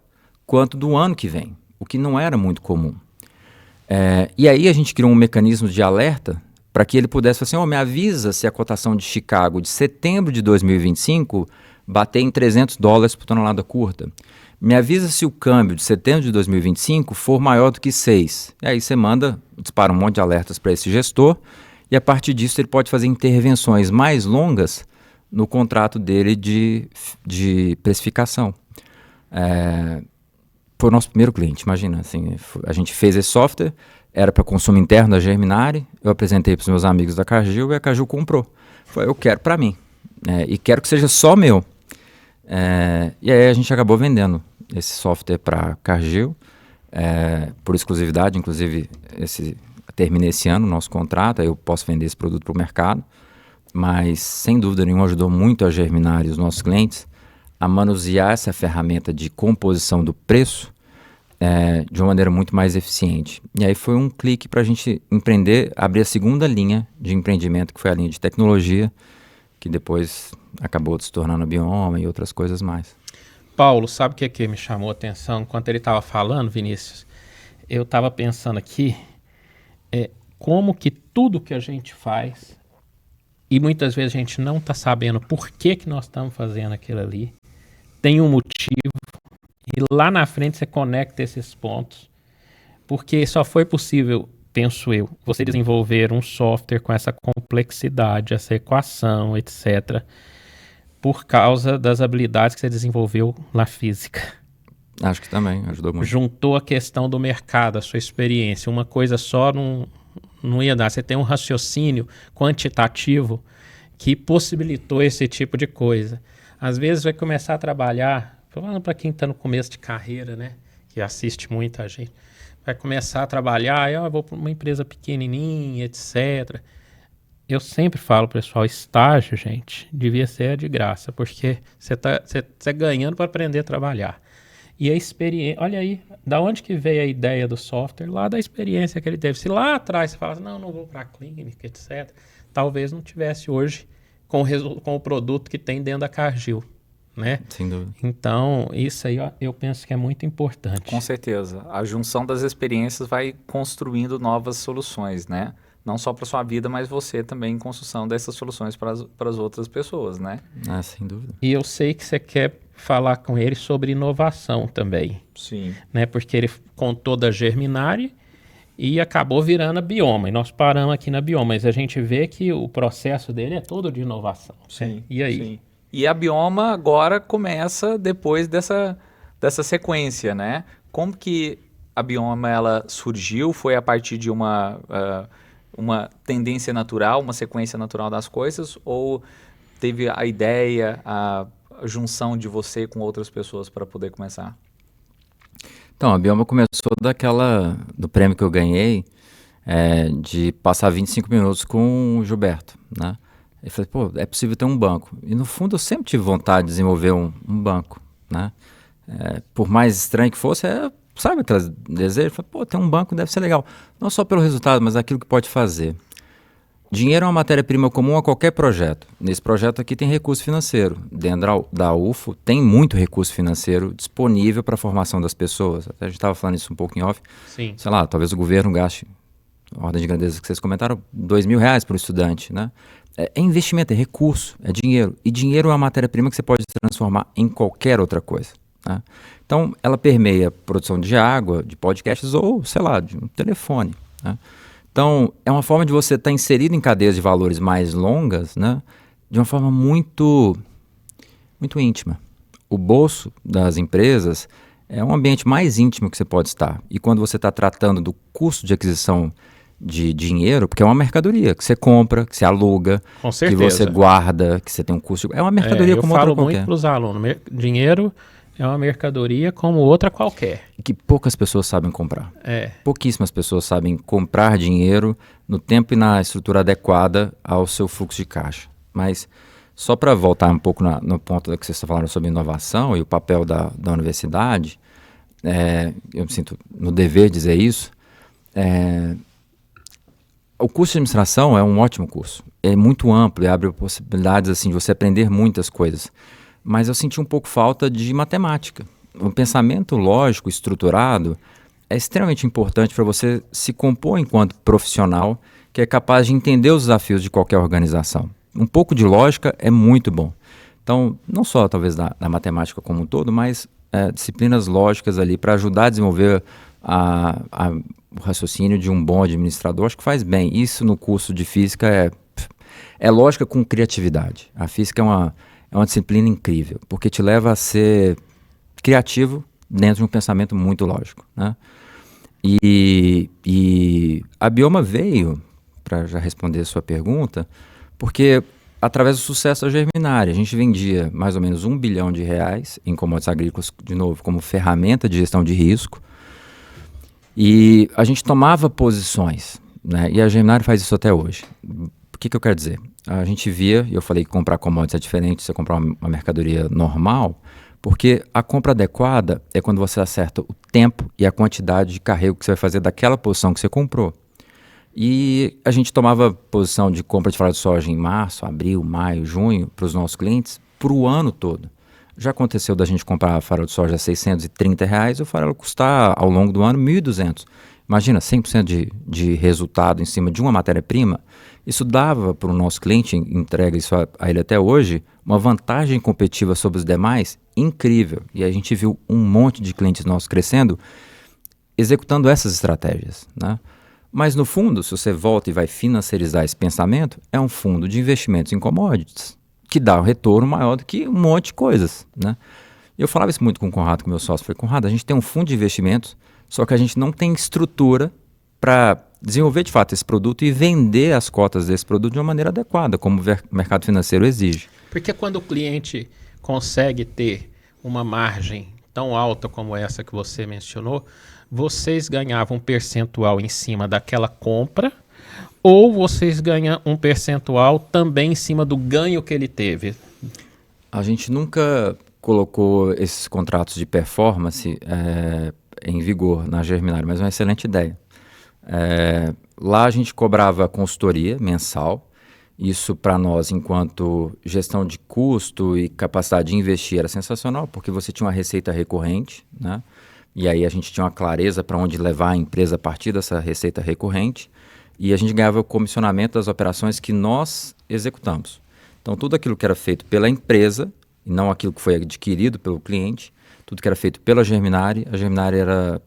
quanto do ano que vem, o que não era muito comum. E aí a gente criou um mecanismo de alerta para que ele pudesse falar assim, me avisa se a cotação de Chicago de setembro de 2025 bater em $300 por tonelada curta. Me avisa se o câmbio de setembro de 2025 for maior do que 6. E aí você dispara um monte de alertas para esse gestor e a partir disso ele pode fazer intervenções mais longas no contrato dele de precificação. Foi o nosso primeiro cliente, imagina. Assim, a gente fez esse software, era para consumo interno da Germinari, eu apresentei para os meus amigos da Cargill e a Cargill comprou. Falei, eu quero para mim, e quero que seja só meu. E aí a gente acabou vendendo esse software para Cargill, por exclusividade, inclusive terminei esse ano o nosso contrato, aí eu posso vender esse produto para o mercado, mas sem dúvida nenhuma ajudou muito a Germinar e os nossos clientes a manusear essa ferramenta de composição do preço de uma maneira muito mais eficiente. E aí foi um clique para a gente empreender, abrir a segunda linha de empreendimento, que foi a linha de tecnologia, que depois acabou se tornando a Bioma e outras coisas mais. Paulo, sabe o que me chamou a atenção? Enquanto ele estava falando, Vinícius, eu estava pensando aqui, como que tudo que a gente faz, e muitas vezes a gente não está sabendo por que nós estamos fazendo aquilo ali, tem um motivo, e lá na frente você conecta esses pontos, porque só foi possível, penso eu, você desenvolver um software com essa complexidade, essa equação, etc., por causa das habilidades que você desenvolveu na física. Acho que também ajudou muito. Juntou a questão do mercado, a sua experiência. Uma coisa só não ia dar. Você tem um raciocínio quantitativo que possibilitou esse tipo de coisa. Às vezes vai começar a trabalhar, falando para quem está no começo de carreira, né, que assiste muita gente, vai começar a trabalhar, eu vou para uma empresa pequenininha, etc. Eu sempre falo, pessoal, estágio, gente, devia ser de graça, porque você está ganhando para aprender a trabalhar. E a experiência, olha aí, da onde que veio a ideia do software? Lá da experiência que ele teve. Se lá atrás você fala assim, não vou para a clínica, etc., talvez não tivesse hoje com o produto que tem dentro da Cargill, né? Sem dúvida. Então, isso aí eu penso que é muito importante. Com certeza. A junção das experiências vai construindo novas soluções, né? Não só para sua vida, mas você também em construção dessas soluções para as outras pessoas, né? Sem dúvida. E eu sei que você quer falar com ele sobre inovação também. Sim. Né? Porque ele contou da Germinari e acabou virando a Bioma. E nós paramos aqui na Bioma, mas a gente vê que o processo dele é todo de inovação. Sim. Né? E aí? Sim. E a Bioma agora começa depois dessa sequência, né? Como que a Bioma ela surgiu? Foi a partir de uma tendência natural, uma sequência natural das coisas? Ou teve a ideia, a junção de você com outras pessoas para poder começar? Então, a Bioma começou do prêmio que eu ganhei, de passar 25 minutos com o Gilberto, né? Eu falei, é possível ter um banco. E no fundo eu sempre tive vontade de desenvolver um banco, né? Por mais estranho que fosse, sabe aqueles desejos? Eu falei, ter um banco deve ser legal. Não só pelo resultado, mas aquilo que pode fazer. Dinheiro é uma matéria-prima comum a qualquer projeto. Nesse projeto aqui tem recurso financeiro. Dentro da UFO tem muito recurso financeiro disponível para a formação das pessoas. Até a gente estava falando isso um pouco em off. Sim. Sei lá, talvez o governo gaste, ordem de grandeza que vocês comentaram, R$2.000 para o estudante, né? É investimento, é recurso, é dinheiro. E dinheiro é uma matéria-prima que você pode transformar em qualquer outra coisa, né? Então, ela permeia a produção de água, de podcasts ou, sei lá, de um telefone, né? Então, é uma forma de você estar inserido em cadeias de valores mais longas, né? De uma forma muito, muito íntima. O bolso das empresas é um ambiente mais íntimo que você pode estar. E quando você está tratando do custo de aquisição de dinheiro, porque é uma mercadoria que você compra, que você aluga, Com certeza. que você guarda, que você tem um custo. É uma mercadoria como outra qualquer. Eu falo muito para os alunos, dinheiro é uma mercadoria como outra qualquer. Que poucas pessoas sabem comprar. Pouquíssimas pessoas sabem comprar dinheiro no tempo e na estrutura adequada ao seu fluxo de caixa. Mas só para voltar um pouco no ponto que vocês falaram sobre inovação e o papel da universidade, eu me sinto no dever de dizer isso, o curso de administração é um ótimo curso. É muito amplo e abre possibilidades assim, de você aprender muitas coisas. Mas eu senti um pouco falta de matemática. O pensamento lógico, estruturado, é extremamente importante para você se compor enquanto profissional que é capaz de entender os desafios de qualquer organização. Um pouco de lógica é muito bom. Então, não só talvez da matemática como um todo, mas disciplinas lógicas ali para ajudar a desenvolver o raciocínio de um bom administrador, acho que faz bem. Isso no curso de física é lógica com criatividade. A física é uma disciplina incrível, porque te leva a ser criativo dentro de um pensamento muito lógico, né? E a Bioma veio, para já responder a sua pergunta, porque através do sucesso da Germinária. A gente vendia mais ou menos R$ 1 bilhão em commodities agrícolas, de novo, como ferramenta de gestão de risco. E a gente tomava posições, né? E a Germinária faz isso até hoje. O que eu quero dizer? A gente via, e eu falei que comprar commodities é diferente de você comprar uma mercadoria normal, porque a compra adequada é quando você acerta o tempo e a quantidade de carrego que você vai fazer daquela posição que você comprou. E a gente tomava posição de compra de farelo de soja em março, abril, maio, junho para os nossos clientes para o ano todo. Já aconteceu da gente comprar farelo de soja a R$630 e o farelo custar ao longo do ano R$1.200. Imagina, 100% de resultado em cima de uma matéria-prima. Isso dava para o nosso cliente, entrega isso a ele até hoje, uma vantagem competitiva sobre os demais incrível. E a gente viu um monte de clientes nossos crescendo executando essas estratégias, né? Mas no fundo, se você volta e vai financiarizar esse pensamento, é um fundo de investimentos em commodities, que dá um retorno maior do que um monte de coisas, né? Eu falava isso muito com o Conrado, com o meu sócio. Falei, Conrado, a gente tem um fundo de investimentos, só que a gente não tem estrutura para desenvolver de fato esse produto e vender as cotas desse produto de uma maneira adequada, como o mercado financeiro exige. Porque quando o cliente consegue ter uma margem tão alta como essa que você mencionou, vocês ganhavam um percentual em cima daquela compra ou vocês ganham um percentual também em cima do ganho que ele teve? A gente nunca colocou esses contratos de performance em vigor na Germinária, mas é uma excelente ideia. Lá a gente cobrava consultoria mensal. Isso para nós, enquanto gestão de custo e capacidade de investir, era sensacional, porque você tinha uma receita recorrente, né? E aí a gente tinha uma clareza para onde levar a empresa a partir dessa receita recorrente, e a gente ganhava o comissionamento das operações que nós executamos. Então, tudo aquilo que era feito pela empresa, e não aquilo que foi adquirido pelo cliente, tudo que era feito pela Germinária, a Germinária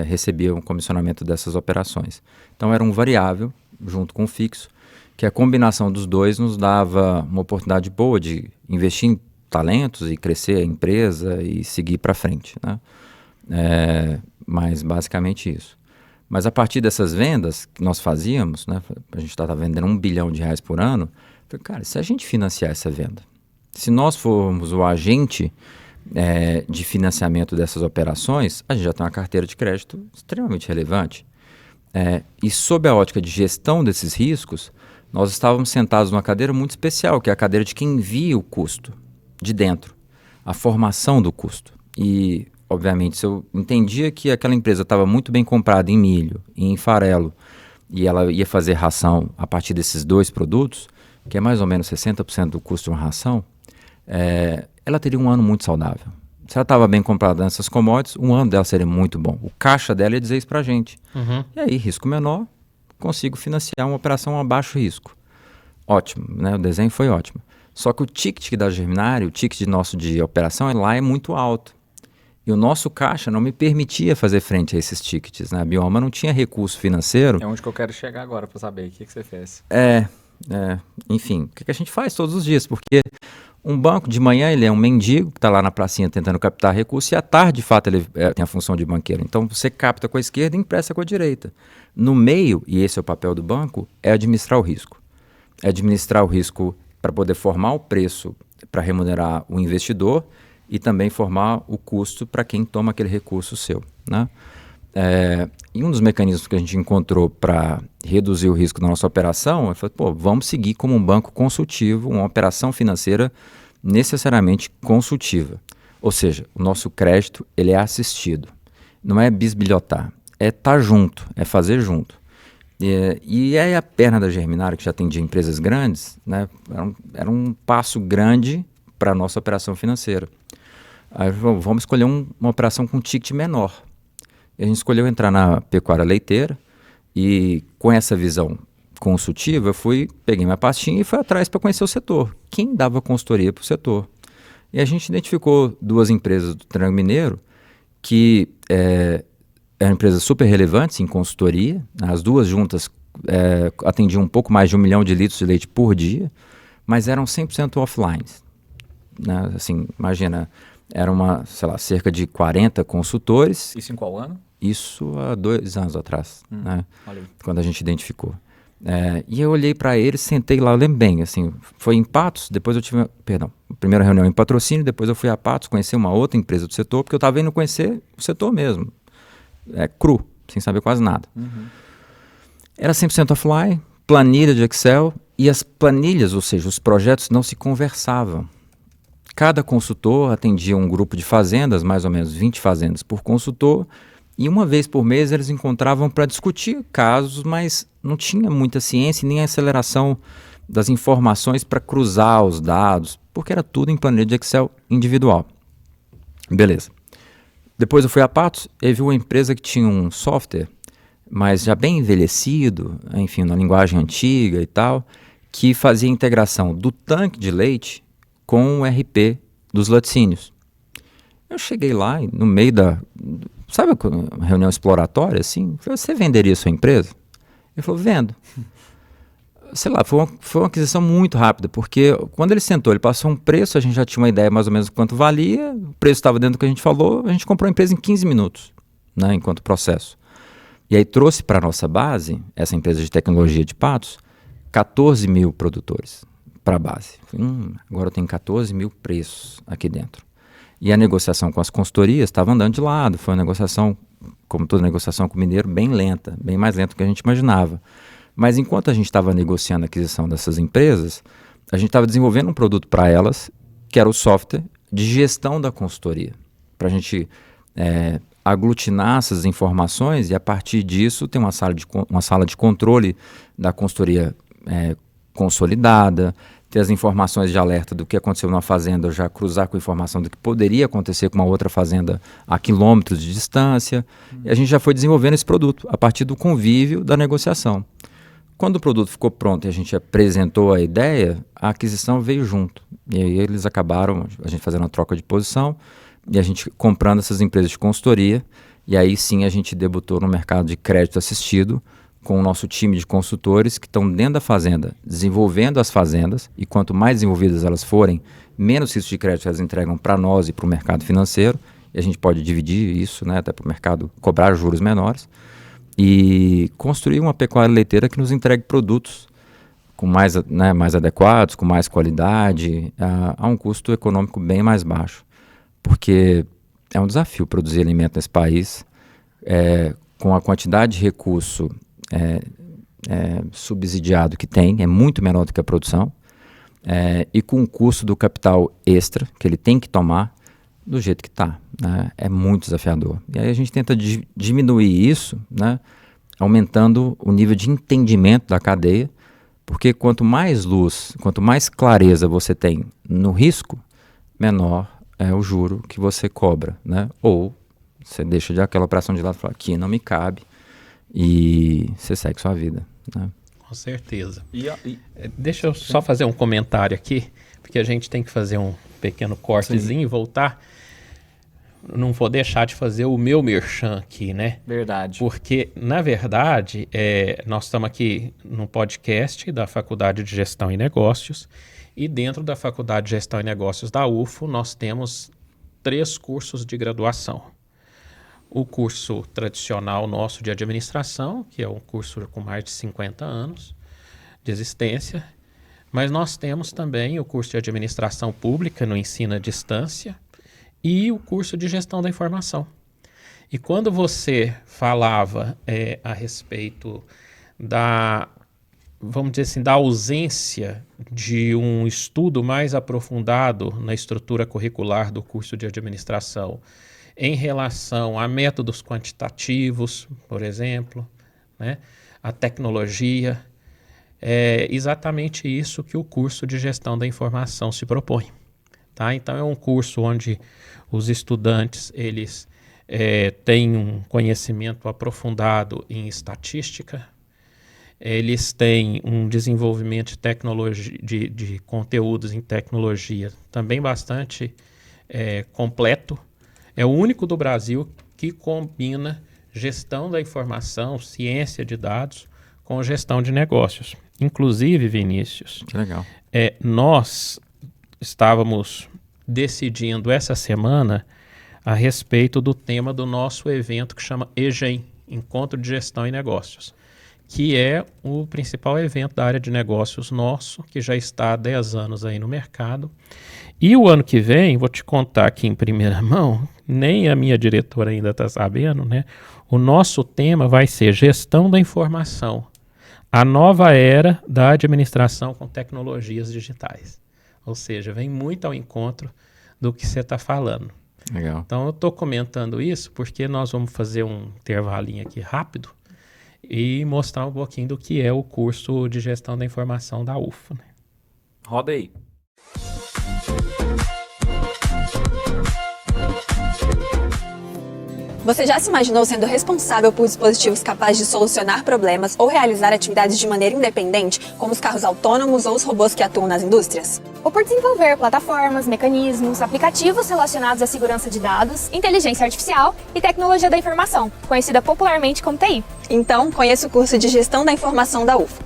recebia um comissionamento dessas operações. Então, era um variável, junto com o fixo, que a combinação dos dois nos dava uma oportunidade boa de investir em talentos e crescer a empresa e seguir para frente, né? Mas basicamente isso. Mas a partir dessas vendas que nós fazíamos, né, a gente estava vendendo R$1 bilhão por ano, falei, cara, se a gente financiar essa venda, se nós formos o agente de financiamento dessas operações, a gente já tem uma carteira de crédito extremamente relevante. E sob a ótica de gestão desses riscos, nós estávamos sentados numa cadeira muito especial, que é a cadeira de quem envia o custo de dentro, a formação do custo. E, obviamente, se eu entendia que aquela empresa estava muito bem comprada em milho e em farelo, e ela ia fazer ração a partir desses dois produtos, que é mais ou menos 60% do custo de uma ração, ela teria um ano muito saudável. Se ela estava bem comprada nessas commodities, um ano dela seria muito bom. O caixa dela ia dizer isso para a gente. Uhum. E aí, risco menor, consigo financiar uma operação a baixo risco. Ótimo, né? O desenho foi ótimo. Só que o ticket da Germinária, o ticket nosso de operação lá é muito alto. E o nosso caixa não me permitia fazer frente a esses tickets, né? A Bioma não tinha recurso financeiro. É onde que eu quero chegar agora para saber o que você fez. Enfim, o que a gente faz todos os dias? Porque um banco, de manhã, ele é um mendigo que está lá na pracinha tentando captar recurso, e à tarde, de fato, ele tem a função de banqueiro. Então, você capta com a esquerda e empresta com a direita. No meio, e esse é o papel do banco, é administrar o risco. É administrar o risco para poder formar o preço para remunerar o investidor e também formar o custo para quem toma aquele recurso seu, né? E um dos mecanismos que a gente encontrou para reduzir o risco da nossa operação, vamos seguir como um banco consultivo, uma operação financeira necessariamente consultiva. Ou seja, o nosso crédito ele é assistido. Não é bisbilhotar, é estar junto, é fazer junto. E aí a perna da Germinária, que já atendia empresas grandes, né, era um passo grande para a nossa operação financeira. Aí vamos escolher uma operação com ticket menor. E a gente escolheu entrar na pecuária leiteira e com essa visão consultiva, peguei minha pastinha e fui atrás para conhecer o setor. Quem dava consultoria para o setor? E a gente identificou duas empresas do Triângulo Mineiro que eram empresas super relevantes em consultoria. As duas juntas atendiam um pouco mais de 1 milhão de litros de leite por dia, mas eram 100% offline. Né? Assim, imagina, eram cerca de 40 consultores. Isso em qual ano? Isso há 2 anos atrás, né? Quando a gente identificou. E eu olhei para ele, sentei lá, eu lembro bem, assim, foi em Patos, depois eu tive, perdão, a primeira reunião em Patrocínio, depois eu fui a Patos conhecer uma outra empresa do setor, porque eu estava indo conhecer o setor mesmo, cru, sem saber quase nada. Era 100% offline, planilha de Excel, e as planilhas, ou seja, os projetos não se conversavam. Cada consultor atendia um grupo de fazendas, mais ou menos 20 fazendas por consultor, e uma vez por mês eles encontravam para discutir casos, mas não tinha muita ciência nem aceleração das informações para cruzar os dados, porque era tudo em planilha de Excel individual. Beleza. Depois eu fui a Patos e vi uma empresa que tinha um software, mas já bem envelhecido, enfim, na linguagem antiga e tal, que fazia integração do tanque de leite com o RP dos laticínios. Eu cheguei lá e no meio sabe a reunião exploratória, assim? Falei, você venderia a sua empresa? Ele falou, vendo. Sei lá, foi uma aquisição muito rápida, porque quando ele sentou, ele passou um preço, a gente já tinha uma ideia mais ou menos do quanto valia, o preço estava dentro do que a gente falou, a gente comprou a empresa em 15 minutos, né, enquanto processo. E aí trouxe para a nossa base, essa empresa de tecnologia de Patos, 14 mil produtores para a base. Agora eu tenho 14 mil preços aqui dentro. E a negociação com as consultorias estava andando de lado, foi uma negociação, como toda negociação com o mineiro, bem lenta, bem mais lenta do que a gente imaginava. Mas enquanto a gente estava negociando a aquisição dessas empresas, a gente estava desenvolvendo um produto para elas, que era o software de gestão da consultoria, para a gente aglutinar essas informações e a partir disso ter uma sala de controle da consultoria consolidada, ter as informações de alerta do que aconteceu na fazenda, já cruzar com a informação do que poderia acontecer com uma outra fazenda a quilômetros de distância. E a gente já foi desenvolvendo esse produto a partir do convívio da negociação. Quando o produto ficou pronto e a gente apresentou a ideia, a aquisição veio junto. E aí eles acabaram, a gente fazendo uma troca de posição e a gente comprando essas empresas de consultoria. E aí sim a gente debutou no mercado de crédito assistido, com o nosso time de consultores que estão dentro da fazenda, desenvolvendo as fazendas, e quanto mais desenvolvidas elas forem, menos risco de crédito elas entregam para nós e para o mercado financeiro, e a gente pode dividir isso, né, até para o mercado cobrar juros menores, e construir uma pecuária leiteira que nos entregue produtos com mais adequados, com mais qualidade, a um custo econômico bem mais baixo, porque é um desafio produzir alimento nesse país, com a quantidade de recurso subsidiado que tem, é muito menor do que a produção, e com o custo do capital extra que ele tem que tomar do jeito que está, né? É muito desafiador. E aí a gente tenta diminuir isso, né? Aumentando o nível de entendimento da cadeia, porque quanto mais luz, quanto mais clareza você tem no risco, menor é o juro que você cobra, né? Ou você deixa de aquela operação de lado e fala, aqui não me cabe, e você segue sua vida, né? Com certeza. Deixa eu só fazer um comentário aqui, porque a gente tem que fazer um pequeno cortezinho e voltar. Não vou deixar de fazer o meu merchan aqui, né? Verdade. Porque, na verdade, nós estamos aqui no podcast da Faculdade de Gestão e Negócios, e dentro da Faculdade de Gestão e Negócios da UFO, nós temos 3 cursos de graduação. O curso tradicional nosso de administração, que é um curso com mais de 50 anos de existência, mas nós temos também o curso de administração pública no ensino à distância e o curso de gestão da informação. E quando você falava a respeito vamos dizer assim, da ausência de um estudo mais aprofundado na estrutura curricular do curso de administração, em relação a métodos quantitativos, por exemplo, né? A tecnologia, é exatamente isso que o curso de gestão da informação se propõe. Tá? Então é um curso onde os estudantes eles têm um conhecimento aprofundado em estatística, eles têm um desenvolvimento de tecnologia, de conteúdos em tecnologia também bastante completo. É o único do Brasil que combina gestão da informação, ciência de dados, com gestão de negócios. Inclusive, Vinícius, Que legal. Nós estávamos decidindo essa semana a respeito do tema do nosso evento que chama EGEM, Encontro de Gestão e Negócios, que é o principal evento da área de negócios nosso, que já está há 10 anos aí no mercado. E o ano que vem, vou te contar aqui em primeira mão, nem a minha diretora ainda está sabendo, né? O nosso tema vai ser gestão da informação, a nova era da administração com tecnologias digitais. Ou seja, vem muito ao encontro do que você está falando. Legal. Então, eu estou comentando isso porque nós vamos fazer um intervalinho aqui rápido e mostrar um pouquinho do que é o curso de gestão da informação da UFO. Né? Roda aí. Você já se imaginou sendo responsável por dispositivos capazes de solucionar problemas ou realizar atividades de maneira independente, como os carros autônomos ou os robôs que atuam nas indústrias? Ou por desenvolver plataformas, mecanismos, aplicativos relacionados à segurança de dados, inteligência artificial e tecnologia da informação, conhecida popularmente como TI. Então, conheça o curso de Gestão da Informação da UFO.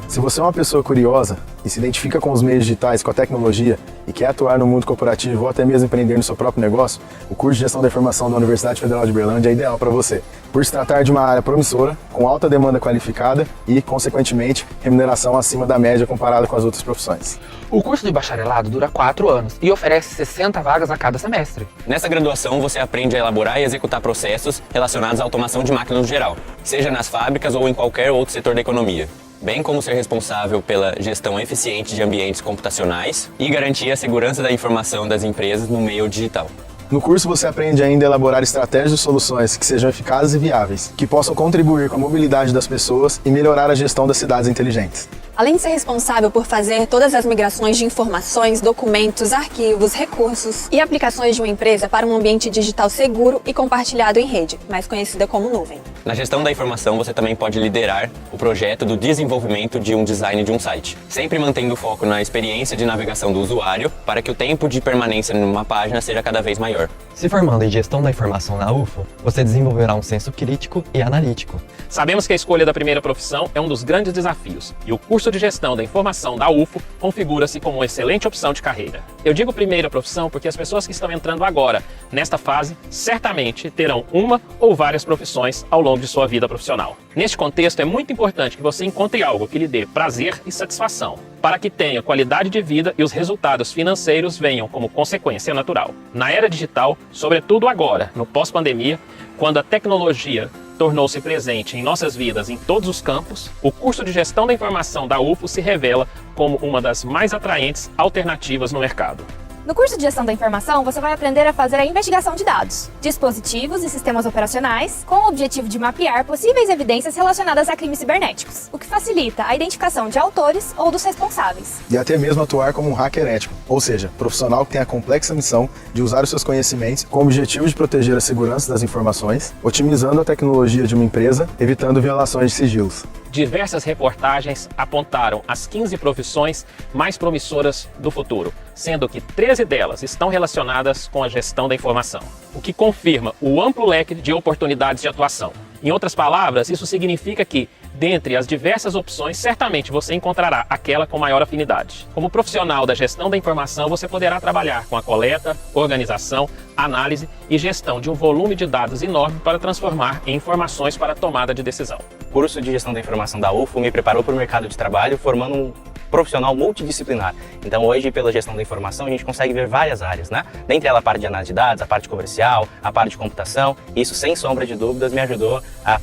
Se você é uma pessoa curiosa e se identifica com os meios digitais, com a tecnologia e quer atuar no mundo corporativo ou até mesmo empreender no seu próprio negócio, o curso de Gestão da Informação da Universidade Federal de Uberlândia é ideal para você. Por se tratar de uma área promissora, com alta demanda qualificada e, consequentemente, remuneração acima da média comparada com as outras profissões. O curso de bacharelado dura 4 anos e oferece 60 vagas a cada semestre. Nessa graduação, você aprende a elaborar e executar processos relacionados à automação de máquinas no geral, seja nas fábricas ou em qualquer outro setor da economia, bem como ser responsável pela gestão eficiente de ambientes computacionais e garantir a segurança da informação das empresas no meio digital. No curso você aprende ainda a elaborar estratégias e soluções que sejam eficazes e viáveis, que possam contribuir com a mobilidade das pessoas e melhorar a gestão das cidades inteligentes. Além de ser responsável por fazer todas as migrações de informações, documentos, arquivos, recursos e aplicações de uma empresa para um ambiente digital seguro e compartilhado em rede, mais conhecida como nuvem. Na gestão da informação, você também pode liderar o projeto do desenvolvimento de um design de um site, sempre mantendo foco na experiência de navegação do usuário para que o tempo de permanência numa página seja cada vez maior. Se formando em gestão da informação na UFO, você desenvolverá um senso crítico e analítico. Sabemos que a escolha da primeira profissão é um dos grandes desafios, e o curso de gestão da informação da UFO configura-se como uma excelente opção de carreira. Eu digo primeira profissão porque as pessoas que estão entrando agora, nesta fase, certamente terão uma ou várias profissões ao longo de sua vida profissional. Neste contexto, é muito importante que você encontre algo que lhe dê prazer e satisfação, para que tenha qualidade de vida e os resultados financeiros venham como consequência natural. Na era digital, sobretudo agora, no pós-pandemia, quando a tecnologia tornou-se presente em nossas vidas em todos os campos, o curso de Gestão da Informação da UFO se revela como uma das mais atraentes alternativas no mercado. No curso de Gestão da Informação, você vai aprender a fazer a investigação de dados, dispositivos e sistemas operacionais, com o objetivo de mapear possíveis evidências relacionadas a crimes cibernéticos, o que facilita a identificação de autores ou dos responsáveis. E até mesmo atuar como um hacker ético, ou seja, profissional que tem a complexa missão de usar os seus conhecimentos com o objetivo de proteger a segurança das informações, otimizando a tecnologia de uma empresa, evitando violações de sigilos. Diversas reportagens apontaram as 15 profissões mais promissoras do futuro, sendo que 13 delas estão relacionadas com a gestão da informação, o que confirma o amplo leque de oportunidades de atuação. Em outras palavras, isso significa que, dentre as diversas opções, certamente você encontrará aquela com maior afinidade. Como profissional da gestão da informação, você poderá trabalhar com a coleta, organização, análise e gestão de um volume de dados enorme para transformar em informações para a tomada de decisão. O curso de Gestão da Informação da UFO me preparou para o mercado de trabalho, formando um profissional multidisciplinar. Então hoje, pela gestão da informação, a gente consegue ver várias áreas, né? Dentre elas a parte de análise de dados, a parte comercial, a parte de computação. Isso, sem sombra de dúvidas, me ajudou a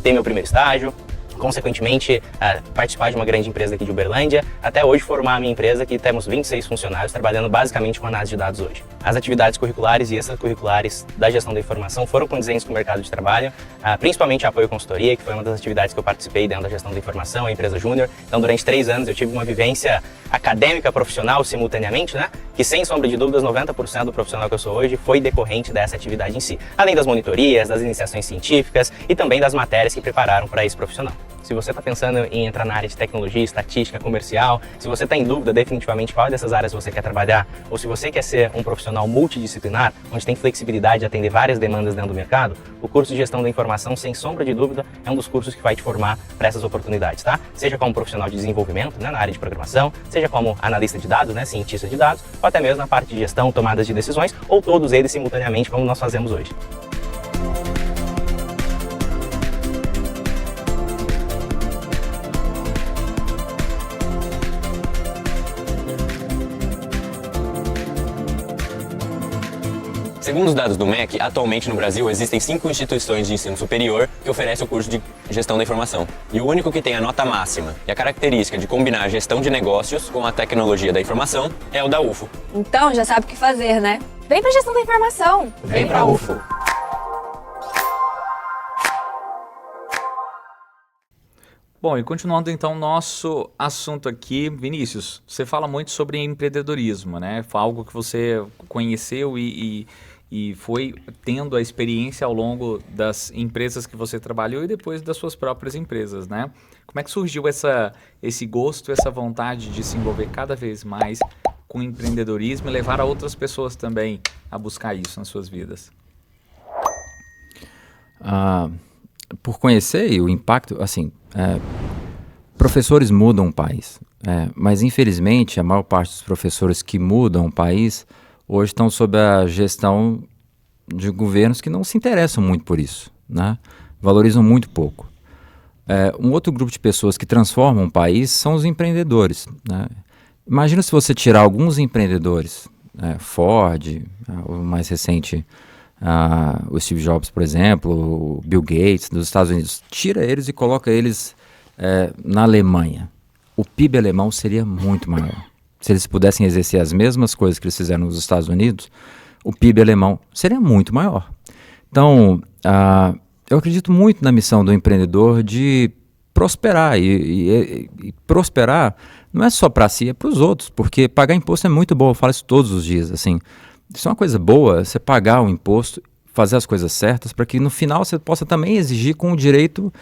ter meu primeiro estágio, consequentemente participar de uma grande empresa aqui de Uberlândia, até hoje formar a minha empresa, que temos 26 funcionários trabalhando basicamente com análise de dados hoje. As atividades curriculares e extracurriculares da gestão da informação foram condizentes com o mercado de trabalho, principalmente a apoio consultoria, que foi uma das atividades que eu participei dentro da gestão da informação, a empresa júnior. Então, durante 3 anos eu tive uma vivência acadêmica, profissional simultaneamente, né? Que sem sombra de dúvidas 90% do profissional que eu sou hoje foi decorrente dessa atividade em si, além das monitorias, das iniciações científicas e também das matérias que prepararam para esse profissional. Se você está pensando em entrar na área de tecnologia, estatística, comercial, se você está em dúvida definitivamente qual dessas áreas você quer trabalhar, ou se você quer ser um profissional multidisciplinar, onde tem flexibilidade de atender várias demandas dentro do mercado, o curso de Gestão da Informação, sem sombra de dúvida, é um dos cursos que vai te formar para essas oportunidades, tá? Seja como profissional de desenvolvimento, né, na área de programação, seja como analista de dados, né, cientista de dados, ou até mesmo na parte de gestão, tomadas de decisões, ou todos eles simultaneamente, como nós fazemos hoje. Segundo os dados do MEC, atualmente no Brasil existem 5 instituições de ensino superior que oferecem o curso de Gestão da Informação. E o único que tem a nota máxima e a característica de combinar a gestão de negócios com a tecnologia da informação é o da UFO. Então já sabe o que fazer, né? Vem pra Gestão da Informação! Vem pra UFO! Bom, e continuando então nosso assunto aqui, Vinícius, você fala muito sobre empreendedorismo, né? Foi algo que você conheceu e foi tendo a experiência ao longo das empresas que você trabalhou e depois das suas próprias empresas, né? Como é que surgiu esse gosto, essa vontade de se envolver cada vez mais com empreendedorismo e levar a outras pessoas também a buscar isso nas suas vidas? Por conhecer o impacto, assim, professores mudam o país, mas infelizmente a maior parte dos professores que mudam o país hoje estão sob a gestão de governos que não se interessam muito por isso, né? Valorizam muito pouco. Um outro grupo de pessoas que transformam o país são os empreendedores, né? Imagina se você tirar alguns empreendedores, Ford, o mais recente, o Steve Jobs, por exemplo, o Bill Gates dos Estados Unidos, tira eles e coloca eles na Alemanha. O PIB alemão seria muito maior. Se eles pudessem exercer as mesmas coisas que eles fizeram nos Estados Unidos, o PIB alemão seria muito maior. Então, eu acredito muito na missão do empreendedor de prosperar. E prosperar não é só para si, é para os outros, porque pagar imposto é muito bom, eu falo isso todos os dias, assim. Isso é uma coisa boa, você pagar o imposto, fazer as coisas certas, para que no final você possa também exigir com o direito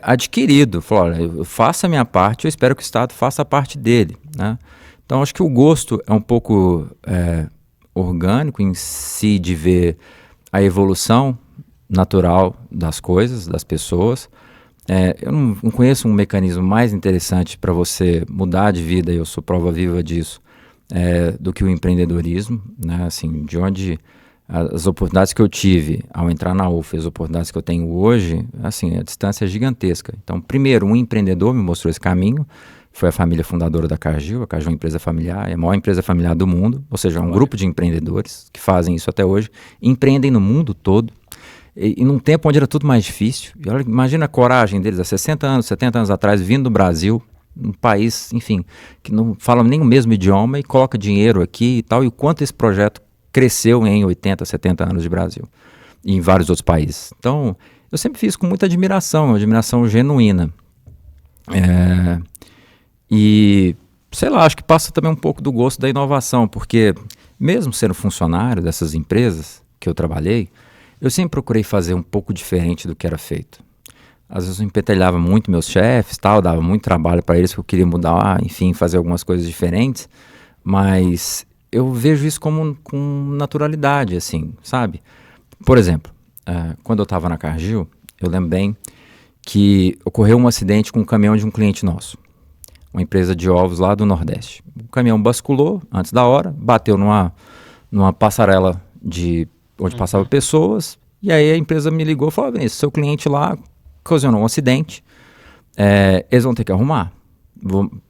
adquirido. Falar, olha, eu faço a minha parte, eu espero que o Estado faça a parte dele, né? Então, acho que o gosto é um pouco orgânico em si de ver a evolução natural das coisas, das pessoas. Eu não conheço um mecanismo mais interessante para você mudar de vida, e eu sou prova viva disso, do que o empreendedorismo, né? Assim, de onde as oportunidades que eu tive ao entrar na UFO, as oportunidades que eu tenho hoje, assim, a distância é gigantesca. Então, primeiro, um empreendedor me mostrou esse caminho, foi a família fundadora da Cargill. A Cargill é uma empresa familiar, é a maior empresa familiar do mundo, ou seja, é um grupo de empreendedores que fazem isso até hoje, empreendem no mundo todo, e num tempo onde era tudo mais difícil. E olha, imagina a coragem deles há 60 anos, 70 anos atrás, vindo do Brasil, um país, enfim, que não fala nem o mesmo idioma e coloca dinheiro aqui e tal, e o quanto esse projeto cresceu em 80, 70 anos de Brasil e em vários outros países. Então, eu sempre fiz com muita admiração, uma admiração genuína. E, sei lá, acho que passa também um pouco do gosto da inovação, porque mesmo sendo funcionário dessas empresas que eu trabalhei, eu sempre procurei fazer um pouco diferente do que era feito. Às vezes eu empetelhava muito meus chefes, tal, dava muito trabalho para eles, que eu queria mudar, enfim, fazer algumas coisas diferentes, mas eu vejo isso com naturalidade, assim, sabe? Por exemplo, quando eu estava na Cargill, eu lembro bem que ocorreu um acidente com um caminhão de um cliente nosso, uma empresa de ovos lá do Nordeste. O caminhão basculou antes da hora, bateu numa passarela onde passavam pessoas, e aí a empresa me ligou e falou: Vinícius, seu cliente lá ocasionou um acidente, eles vão ter que arrumar.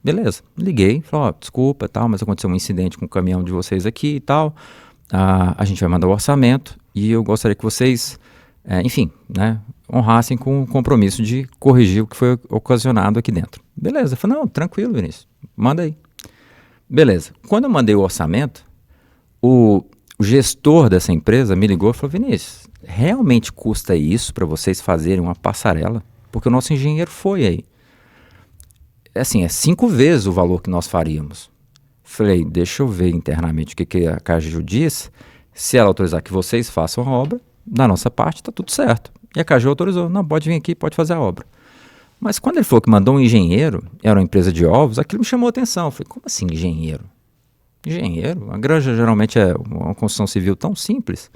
Beleza, liguei, falei: desculpa, tal, mas aconteceu um incidente com o caminhão de vocês aqui e tal, a gente vai mandar o orçamento e eu gostaria que vocês, enfim, né, honrassem com o compromisso de corrigir o que foi ocasionado aqui dentro. Beleza, eu falei: não, tranquilo, Vinícius, manda aí. Beleza, quando eu mandei o orçamento, o gestor dessa empresa me ligou e falou: Vinícius, realmente custa isso para vocês fazerem uma passarela? Porque o nosso engenheiro foi aí. Assim, é 5 vezes o valor que nós faríamos. Falei: deixa eu ver internamente o que a Cargill diz. Se ela autorizar que vocês façam a obra, da nossa parte está tudo certo. E a Cargill autorizou: não, pode vir aqui, pode fazer a obra. Mas quando ele falou que mandou um engenheiro, era uma empresa de ovos, aquilo me chamou a atenção. Eu falei: como assim engenheiro? Engenheiro? A granja geralmente é uma construção civil tão simples.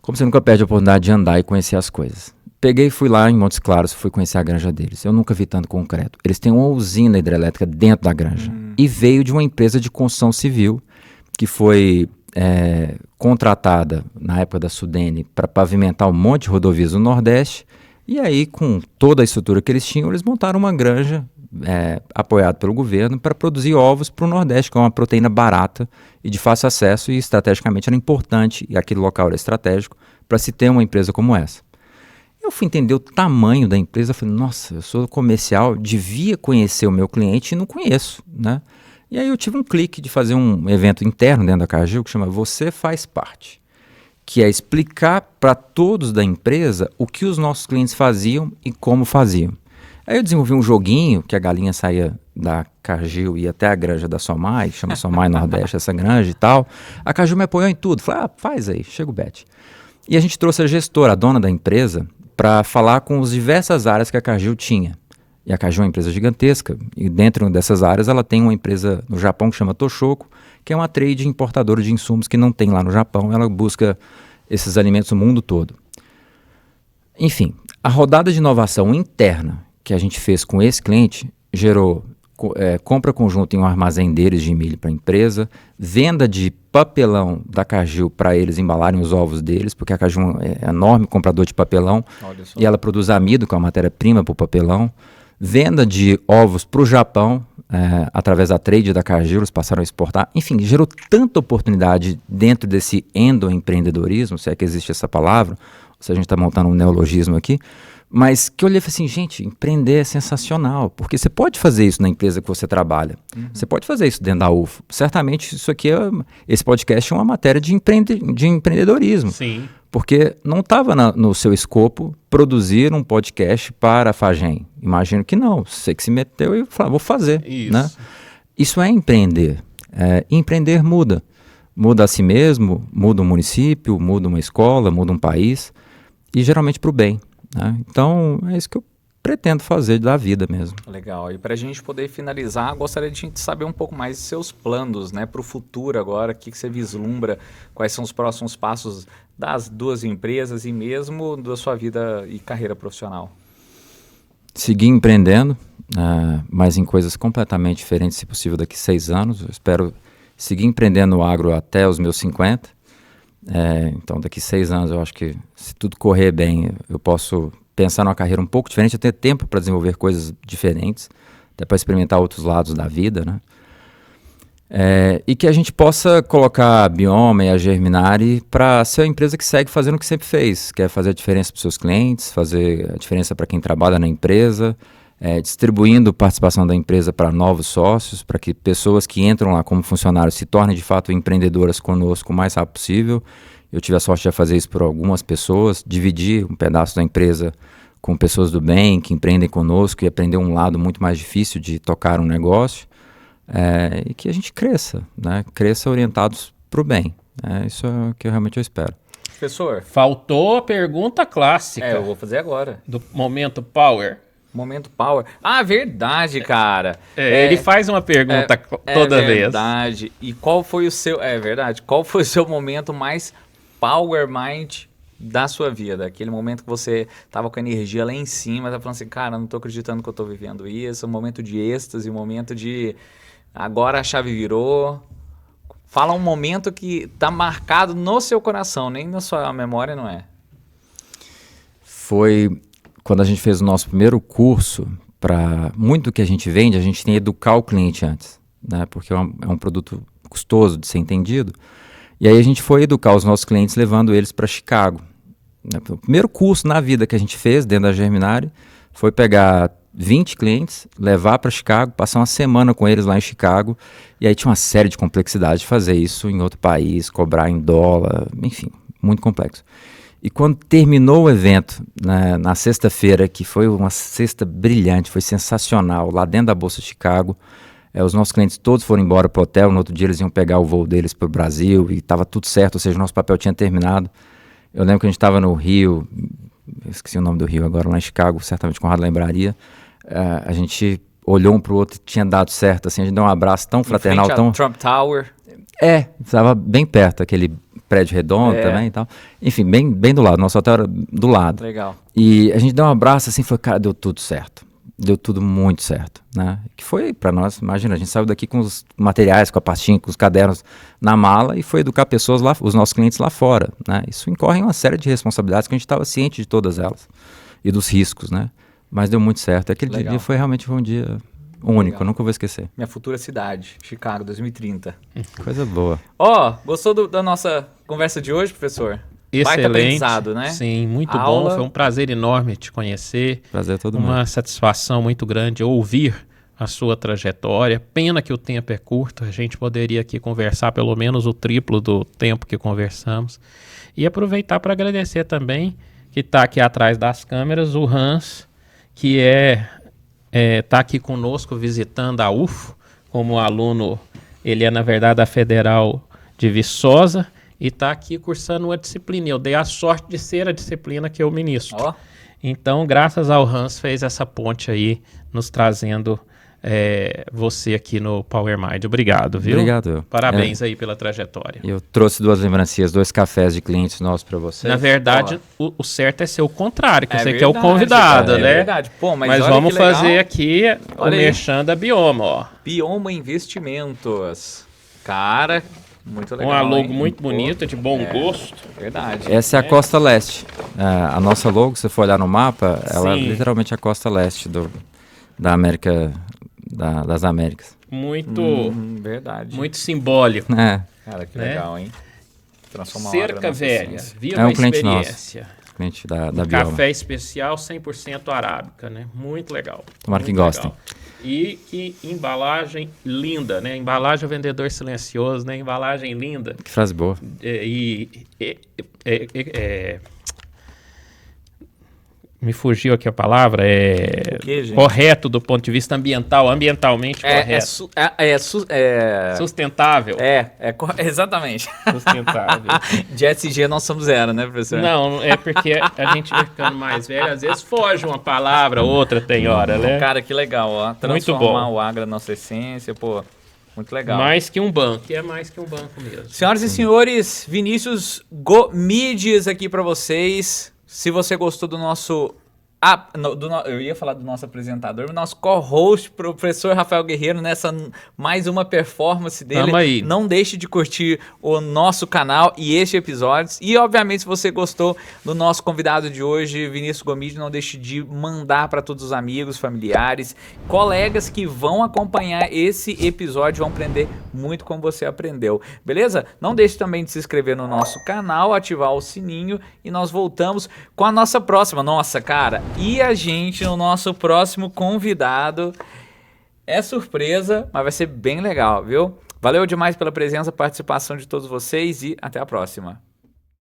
Como você nunca perde a oportunidade de andar e conhecer as coisas. Peguei e fui lá em Montes Claros, fui conhecer a granja deles. Eu nunca vi tanto concreto. Eles têm uma usina hidrelétrica dentro da granja. E veio de uma empresa de construção civil que foi contratada na época da Sudene para pavimentar um monte de rodovias no Nordeste. E aí, com toda a estrutura que eles tinham, eles montaram uma granja apoiada pelo governo para produzir ovos para o Nordeste, que é uma proteína barata e de fácil acesso, e estrategicamente era importante, e aquele local era estratégico, para se ter uma empresa como essa. Eu fui entender o tamanho da empresa, falei, nossa, eu sou comercial, devia conhecer o meu cliente e não conheço, né? E aí eu tive um clique de fazer um evento interno dentro da Cargill que chama Você Faz Parte, que é explicar para todos da empresa o que os nossos clientes faziam e como faziam. Aí eu desenvolvi um joguinho que a galinha saía da Cargill e ia até a granja da Somai, chama Somai Nordeste, essa granja e tal. A Cargill me apoiou em tudo. Falei, faz aí, chega o Bet. E a gente trouxe a gestora, a dona da empresa, para falar com as diversas áreas que a Cargill tinha. E a Cargill é uma empresa gigantesca, e dentro dessas áreas ela tem uma empresa no Japão que chama Toshoko, que é uma trade importadora de insumos que não tem lá no Japão, ela busca esses alimentos no mundo todo. Enfim, a rodada de inovação interna que a gente fez com esse cliente gerou compra conjunta em um armazém deles de milho para a empresa, venda de papelão da Cargill para eles embalarem os ovos deles, porque a Cargill é um enorme comprador de papelão e ela produz amido, que é uma matéria-prima para o papelão, venda de ovos para o Japão, através da trade da Cargill, eles passaram a exportar. Enfim, gerou tanta oportunidade dentro desse endoempreendedorismo, se é que existe essa palavra, ou se a gente está montando um neologismo aqui, mas que eu olhei e falei assim, gente, empreender é sensacional, porque você pode fazer isso na empresa que você trabalha, você pode fazer isso dentro da UFO. Certamente isso aqui, esse podcast é uma matéria de empreendedorismo. Sim. Porque não estava no seu escopo produzir um podcast para a Fagem. Imagino que não. Você que se meteu e falou, vou fazer. Isso. Né? Isso é empreender. Empreender muda. Muda a si mesmo, muda um município, muda uma escola, muda um país. E geralmente para o bem. Né? Então, é isso que eu pretendo fazer da vida mesmo. Legal. E para a gente poder finalizar, gostaria de saber um pouco mais de seus planos, né, para o futuro agora, o que você vislumbra, quais são os próximos passos das duas empresas e mesmo da sua vida e carreira profissional. Seguir empreendendo, mas em coisas completamente diferentes, se possível, daqui a 6 anos. Eu espero seguir empreendendo no agro até os meus 50. Então, daqui a 6 anos, eu acho que se tudo correr bem, eu posso pensar numa carreira um pouco diferente, eu ter tempo para desenvolver coisas diferentes, até para experimentar outros lados da vida, né? E que a gente possa colocar a Bioma e a Germinari para ser uma empresa que segue fazendo o que sempre fez, que é fazer a diferença para os seus clientes, fazer a diferença para quem trabalha na empresa, distribuindo participação da empresa para novos sócios, para que pessoas que entram lá como funcionários se tornem de fato empreendedoras conosco o mais rápido possível. Eu tive a sorte de fazer isso por algumas pessoas, dividir um pedaço da empresa com pessoas do bem, que empreendem conosco e aprender um lado muito mais difícil de tocar um negócio, e que a gente cresça, né? Cresça orientados para o bem. Isso é o que realmente eu espero. Professor? Faltou a pergunta clássica. Eu vou fazer agora. Do Momento Power. Momento Power. Ah, verdade, cara. Ele faz uma pergunta toda vez. É verdade. E qual foi o seu... É verdade. Qual foi o seu momento mais Power Mind da sua vida? Aquele momento que você tava com a energia lá em cima, tá falando assim, cara, não tô acreditando que eu tô vivendo isso. Um momento de êxtase, um momento de... Agora a chave virou. Fala um momento que tá marcado no seu coração, nem na sua memória, não é? Foi quando a gente fez o nosso primeiro curso. Para muito do que a gente vende, a gente tem que educar o cliente antes, né? Porque é um produto custoso de ser entendido. E aí a gente foi educar os nossos clientes levando eles para Chicago. O primeiro curso na vida que a gente fez dentro da Germinari foi pegar 20 clientes, levar para Chicago, passar uma semana com eles lá em Chicago, e aí tinha uma série de complexidades de fazer isso em outro país, cobrar em dólar, enfim, muito complexo. E quando terminou o evento, na sexta-feira, que foi uma sexta brilhante, foi sensacional, lá dentro da Bolsa de Chicago, os nossos clientes todos foram embora para o hotel, no outro dia eles iam pegar o voo deles para o Brasil, e estava tudo certo, ou seja, o nosso papel tinha terminado. Eu lembro que a gente estava no Rio, eu esqueci o nome do Rio agora, lá em Chicago, certamente Conrado lembraria. A gente olhou um pro outro, tinha dado certo, assim, a gente deu um abraço tão fraternal. Em frente à Trump Tower. Estava bem perto, aquele prédio redondo também e tal. Enfim, bem do lado, nosso hotel era do lado. Legal. E a gente deu um abraço assim, falou, cara, deu tudo certo. Deu tudo muito certo, né? Que foi para nós, imagina, a gente saiu daqui com os materiais, com a pastinha, com os cadernos na mala e foi educar pessoas lá, os nossos clientes lá fora, né? Isso incorre em uma série de responsabilidades que a gente estava ciente de todas elas. e dos riscos, né? Mas deu muito certo. Aquele Legal. dia foi um dia único, eu nunca vou esquecer. Minha futura cidade, Chicago, 2030. Coisa boa. Gostou da nossa conversa de hoje, professor? Baita Excelente. aprendizado, né? Sim, muito Aula. bom. Foi um prazer enorme te conhecer. Prazer é todo Uma mundo. satisfação muito grande ouvir a sua trajetória. Pena que o tempo é curto. A gente poderia aqui conversar pelo menos o triplo do tempo que conversamos. E aproveitar para agradecer também que está aqui atrás das câmeras o Hans, que está aqui conosco visitando a UFO como aluno. Ele é, na verdade, da Federal de Viçosa e está aqui cursando uma disciplina. Eu dei a sorte de ser a disciplina que eu ministro. Ó. Então, graças ao Hans, fez essa ponte aí, nos trazendo você aqui no Power Mind. Obrigado, viu? Obrigado. Parabéns aí pela trajetória. Eu trouxe 2 lembrancinhas, 2 cafés de clientes nossos para você. Na verdade, o certo é ser o contrário, que É você que é o verdade, convidado, é né? verdade. Pô, mas olha vamos que legal. fazer aqui o Olha aí. merchan da Bioma, ó. Bioma Investimentos. Cara, muito legal. Uma logo hein? muito Pô, bonita, de bom gosto. Verdade. Essa é a Costa Leste. A nossa logo, se você for olhar no mapa, ela é Sim. literalmente a Costa Leste da América, das Américas. Muito, Verdade. muito simbólico. É, Cara, que né? legal, hein? Transformar o agro Cerca na Velha, ciência. viva É um a cliente nosso. experiência. cliente da Bioma. Café especial 100% arábica, né? Muito legal. Tomara que muito gostem. legal. E que embalagem linda, né? Embalagem é o vendedor silencioso, né? Embalagem linda. Que frase boa. Me fugiu aqui a palavra. O quê, gente? Correto do ponto de vista ambiental, ambientalmente correto. Sustentável. Exatamente. Sustentável. De SG nós somos zero, né, professor? Não, é porque a gente vai ficando mais velho, às vezes foge uma palavra, outra tem hora, né? Cara, que legal, ó. Muito Transformar bom. o agro na nossa essência, pô. Muito legal. Mais que um banco, é mais que um banco mesmo. Senhoras e senhores, Vinícius Gomides aqui pra vocês. Se você gostou do nosso... eu ia falar do nosso apresentador, do nosso co-host, professor Rafael Guerreiro, nessa mais uma performance dele. Tamo aí. Não deixe de curtir o nosso canal e este episódio. E, obviamente, se você gostou do nosso convidado de hoje, Vinícius Gomides, não deixe de mandar para todos os amigos, familiares, colegas que vão acompanhar esse episódio, vão aprender muito como você aprendeu. Beleza? Não deixe também de se inscrever no nosso canal, ativar o sininho e nós voltamos com a nossa próxima. Nossa, cara... E a gente, no nosso próximo convidado, é surpresa, mas vai ser bem legal, viu? Valeu demais pela presença, participação de todos vocês e até a próxima.